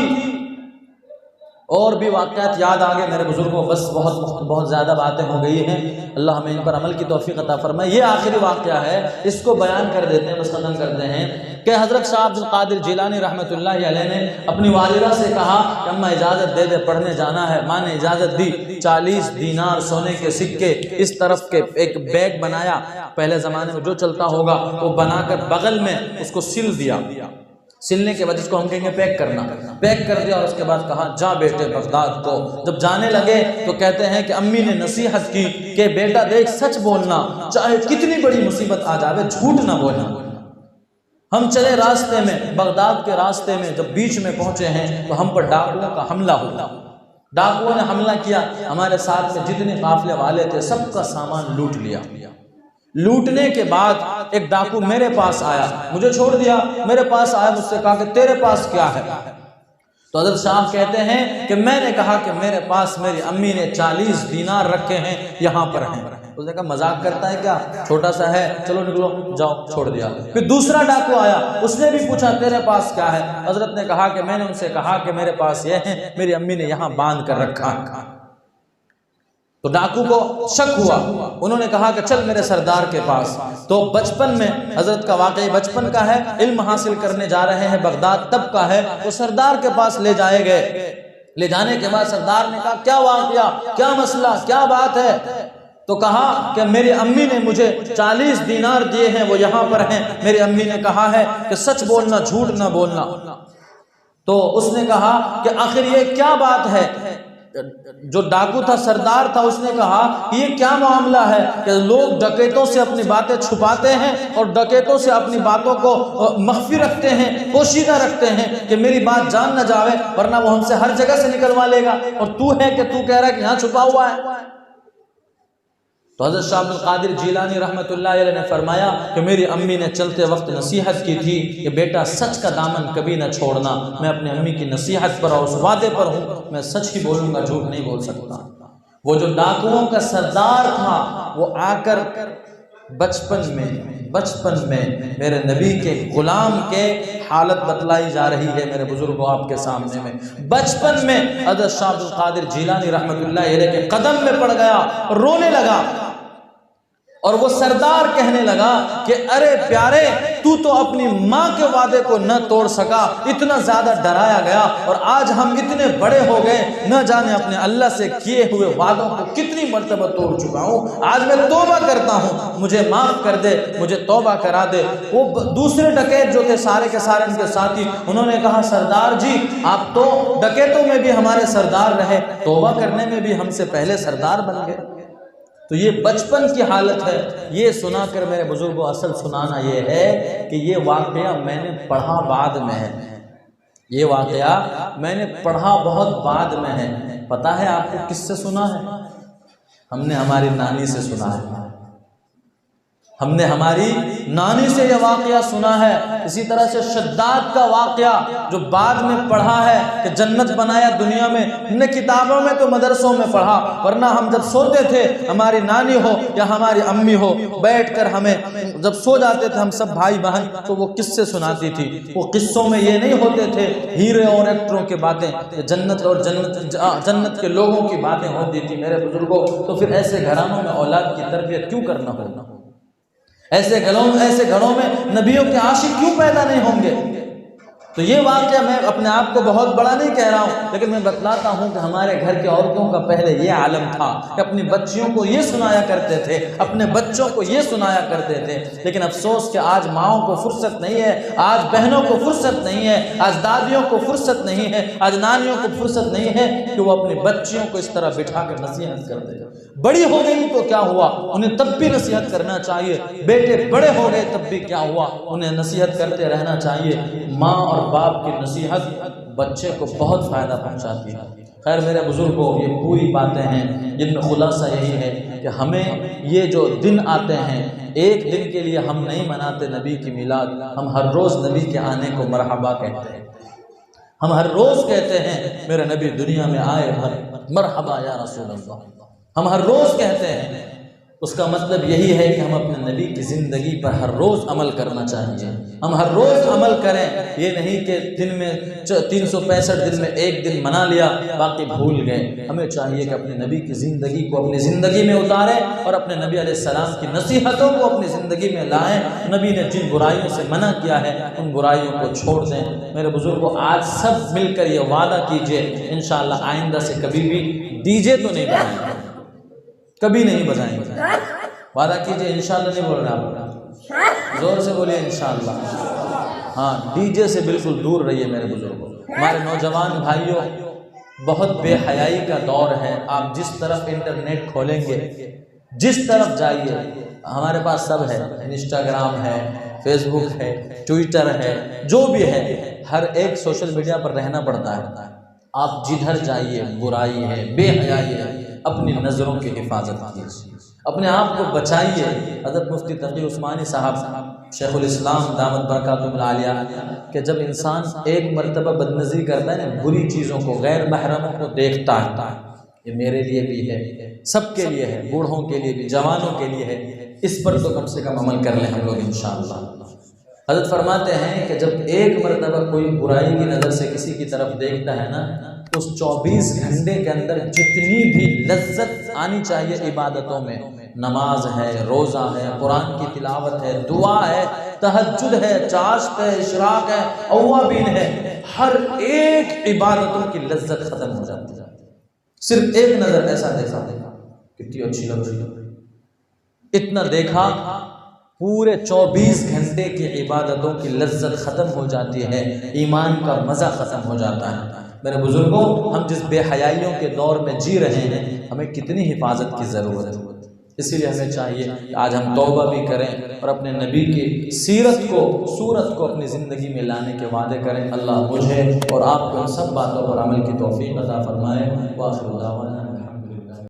اور بھی واقعات یاد آگے میرے بزرگوں، بس بہت زیادہ باتیں ہو گئی ہیں، اللہ ہمیں ان پر عمل کی توفیق عطا فرمائے۔ یہ آخری واقعہ ہے، اس کو بیان کر دیتے ہیں، بس ختم کرتے ہیں کہ حضرت شاہ عبد القادر جیلانی رحمۃ اللہ علیہ نے اپنی والدہ سے کہا کہ اماں اجازت دے دے، پڑھنے جانا ہے۔ ماں نے اجازت دی، 40 دینار سونے کے سکے اس طرف کے ایک بیگ بنایا، پہلے زمانے میں جو چلتا ہوگا وہ بنا کر بغل میں اس کو سل دیا، سلنے کے بعد اس کو ہم کہیں گے پیک کرنا، پیک کر دیا، اور اس کے بعد کہا جا بیٹے بغداد کو۔ جب جانے لگے تو کہتے ہیں کہ امی نے نصیحت کی کہ بیٹا دیکھ سچ بولنا، چاہے کتنی بڑی مصیبت آ جاوے جھوٹ نہ بولنا۔ ہم چلے راستے میں، بغداد کے راستے میں جب بیچ میں پہنچے ہیں تو ہم پر ڈاکوؤں کا حملہ ہوا، ڈاکوؤں نے حملہ کیا، ہمارے ساتھ میں جتنے قافلے والے تھے سب کا سامان لوٹ لیا۔ لوٹنے کے بعد ایک ڈاکو میرے پاس آیا، مجھے چھوڑ دیا، میرے پاس آیا، مجھ سے کہا کہ تیرے پاس کیا ہے؟ تو حضرت شاہ کہتے ہیں کہ میں نے کہا کہ میرے پاس میری امی نے 40 دینار رکھے ہیں، یہاں پر ہیں۔ اس نے کہا مذاق کرتا ہے کیا، چھوٹا سا ہے، چلو نکلو جاؤ، چھوڑ دیا۔ پھر دوسرا ڈاکو آیا، اس نے بھی پوچھا تیرے پاس کیا ہے؟ حضرت نے کہا کہ میں نے ان سے کہا کہ میرے پاس یہ ہے، میری امی نے یہاں باندھ کر رکھا۔ تو ڈاکو کو شک ہوا، انہوں نے کہا کہ چل میرے سردار کے پاس۔ تو بچپن میں حضرت کا واقعی بچپن کا ہے، علم حاصل کرنے جا رہے ہیں، بغداد تب کا ہے، تو سردار کے پاس لے جائے گئے۔ لے جانے کے بعد سردار نے کہا کیا واقعہ، کیا مسئلہ، کیا بات ہے؟ تو کہا کہ میری امی نے مجھے 40 دینار دیے ہیں، وہ یہاں پر ہیں، میری امی نے کہا ہے کہ سچ بولنا، جھوٹ نہ بولنا۔ تو اس نے کہا کہ آخر یہ کیا بات ہے؟ جو ڈاکو تھا سردار تھا، اس نے کہا کہ یہ کیا معاملہ ہے کہ لوگ ڈکیتوں سے اپنی باتیں چھپاتے ہیں اور ڈکیتوں سے اپنی باتوں کو مخفی رکھتے ہیں، پوشیدہ رکھتے ہیں کہ میری بات جان نہ جاوے ورنہ وہ ہم سے ہر جگہ سے نکلوا لے گا، اور تو ہے کہ تو کہہ رہا ہے کہ یہاں چھپا ہوا ہے۔ تو حضرت شاہ عبد القادر جیلانی رحمۃ اللہ علیہ نے فرمایا کہ میری امی نے چلتے وقت نصیحت کی تھی کہ بیٹا سچ کا دامن کبھی نہ چھوڑنا، میں اپنی امی کی نصیحت پر اور اس وعدے پر ہوں، میں سچ ہی بولوں گا، جھوٹ نہیں بول سکتا۔ وہ جو ڈاکوؤں کا سردار تھا وہ آ کر بچپن میں میرے نبی کے غلام کے حالت بتلائی جا رہی ہے میرے بزرگوں آپ کے سامنے میں، بچپن میں حضرت شاہ عبد القادر جیلانی رحمۃ اللہ علیہ کے قدم میں پڑ گیا، رونے لگا، اور وہ سردار کہنے لگا کہ ارے پیارے، تو اپنی ماں کے وعدے کو نہ توڑ سکا، اتنا زیادہ ڈرایا گیا، اور آج ہم اتنے بڑے ہو گئے، نہ جانے اپنے اللہ سے کیے ہوئے وعدوں کو کتنی مرتبہ توڑ چکا ہوں، آج میں توبہ کرتا ہوں، مجھے معاف کر دے، مجھے توبہ کرا دے۔ وہ دوسرے ڈکیت جو تھے سارے کے سارے ان کے ساتھی، انہوں نے کہا سردار جی آپ تو ڈکیتوں میں بھی ہمارے سردار رہے، توبہ کرنے میں بھی ہم سے پہلے سردار بن گئے۔ تو یہ بچپن کی حالت ہے۔ یہ سنا کر میرے بزرگوں اصل سنانا یہ ہے کہ یہ واقعہ میں نے پڑھا بعد میں ہے، یہ واقعہ میں نے پڑھا بہت بعد میں ہے۔ پتہ ہے آپ کو کس سے سنا ہے؟ ہم نے ہماری نانی سے سنا ہے، ہم نے ہماری نانی سے یہ واقعہ سنا ہے۔ اسی طرح سے شداد کا واقعہ جو بعد میں پڑھا ہے کہ جنت بنایا دنیا میں، ہم نے کتابوں میں تو مدرسوں میں پڑھا، ورنہ ہم جب سوتے تھے ہماری نانی ہو یا ہماری امی ہو بیٹھ کر ہمیں جب سو جاتے تھے ہم سب بھائی بہن تو وہ قصے سناتی تھی۔ وہ قصوں میں یہ نہیں ہوتے تھے ہیرے اور ایکٹروں کے باتیں، جنت اور جنت کے لوگوں کی باتیں ہوتی تھی میرے بزرگوں۔ تو پھر ایسے گھرانوں میں اولاد کی تربیت کیوں کرنا ہوگا؟ ایسے گھروں میں نبیوں کے عاشق کیوں پیدا نہیں ہوں گے؟ تو یہ واقعہ میں اپنے آپ کو بہت بڑا نہیں کہہ رہا ہوں، لیکن میں بتلاتا ہوں کہ ہمارے گھر کے عورتوں کا پہلے یہ عالم تھا کہ اپنی بچیوں کو یہ سنایا کرتے تھے، اپنے بچوں کو یہ سنایا کرتے تھے۔ لیکن افسوس کہ آج ماؤں کو فرصت نہیں ہے، آج بہنوں کو فرصت نہیں ہے، آج دادیوں کو فرصت نہیں ہے، آج نانیوں کو فرصت نہیں ہے کہ وہ اپنی بچیوں کو اس طرح بٹھا کر نصیحت کر دے۔ بڑی ہو گئی تو کیا ہوا، انہیں تب بھی نصیحت کرنا چاہیے، بیٹے بڑے ہو گئے تب بھی کیا ہوا، انہیں نصیحت کرتے رہنا چاہیے۔ ماں اور باپ کی نصیحت بچے کو بہت فائدہ پہنچاتی ہے۔ خیر میرے بزرگوں، یہ پوری باتیں ہیں جن میں خلاصہ یہی ہے کہ ہمیں یہ جو دن آتے ہیں، ایک دن کے لیے ہم نہیں مناتے نبی کی میلاد، ہم ہر روز نبی کے آنے کو مرحبا کہتے ہیں، ہم ہر روز کہتے ہیں میرے نبی دنیا میں آئے، مرحبا یا رسول اللہ، ہم ہر روز کہتے ہیں۔ اس کا مطلب یہی ہے کہ ہم اپنے نبی کی زندگی پر ہر روز عمل کرنا چاہیے، ہم ہر روز عمل کریں، یہ نہیں کہ دن میں 365 دن میں ایک دن منا لیا باقی بھول گئے۔ ہمیں چاہیے کہ اپنے نبی کی زندگی کو اپنی زندگی میں اتاریں اور اپنے نبی علیہ السلام کی نصیحتوں کو اپنی زندگی میں لائیں۔ نبی نے جن برائیوں سے منع کیا ہے ان برائیوں کو چھوڑ دیں۔ میرے بزرگوں، آج سب مل کر یہ وعدہ کیجئے انشاءاللہ آئندہ سے کبھی بھی ڈی جے تو نہیں بجائیں گے، کبھی نہیں بجائیں گے، وعدہ کیجئے۔ انشاءاللہ نہیں بول رہے آپ، زور سے بولیے انشاءاللہ۔ ہاں، ڈی جے سے بالکل دور رہیے میرے بزرگوں۔ ہمارے نوجوان بھائیوں، بہت بے حیائی کا دور ہے، آپ جس طرف انٹرنیٹ کھولیں گے، جس طرف جائیے، ہمارے پاس سب ہے، انسٹاگرام ہے، فیس بک ہے، ٹویٹر ہے، جو بھی ہے، ہر ایک سوشل میڈیا پر رہنا پڑتا ہے۔ آپ جدھر جائیے برائی ہے، بے حیائی ہے، اپنی نظروں کی حفاظت کیجیے، اپنے آپ کو بچائیے۔ حضرت مفتی تقی عثمانی صاحب شیخ الاسلام دامت برکاتہم العالیہ کہ جب انسان ایک مرتبہ بدنظری کرتا ہے نا، بری چیزوں کو، غیر محرموں کو دیکھتا ہے، یہ میرے لیے بھی ہے، سب کے لیے ہے، بوڑھوں کے لیے بھی، جوانوں کے لیے ہے، اس پر تو کم سے کم عمل کر لیں ہم لوگ انشاءاللہ۔ حضرت فرماتے ہیں کہ جب ایک مرتبہ کوئی برائی کی نظر سے کسی کی طرف دیکھتا ہے نا، اس 24 گھنٹے کے اندر جتنی بھی لذت آنی چاہیے عبادتوں میں، نماز ہے، روزہ ہے، قرآن کی تلاوت ہے، دعا ہے، تہجد ہے، چاشت ہے، اشراق ہے، اوابین ہے، ہر ایک عبادتوں کی لذت ختم ہو جاتی ہے۔ صرف ایک نظر ایسا دیکھا، کتنی اچھی لگ رہی ہے، اتنا دیکھا، پورے 24 گھنٹے کی عبادتوں کی لذت ختم ہو جاتی ہے، ایمان کا مزہ ختم ہو جاتا ہے۔ میرے بزرگوں، ہم جس بے حیائیوں کے دور میں جی رہے ہیں، ہمیں کتنی حفاظت کی ضرورت ہے۔ اسی لیے ہمیں چاہیے کہ آج ہم توبہ بھی کریں اور اپنے نبی کی سیرت کو، صورت کو اپنی زندگی میں لانے کے وعدے کریں۔ اللہ مجھے اور آپ کو ان سب باتوں پر عمل کی توفیق عطا فرمائے۔ وآخر دعوانا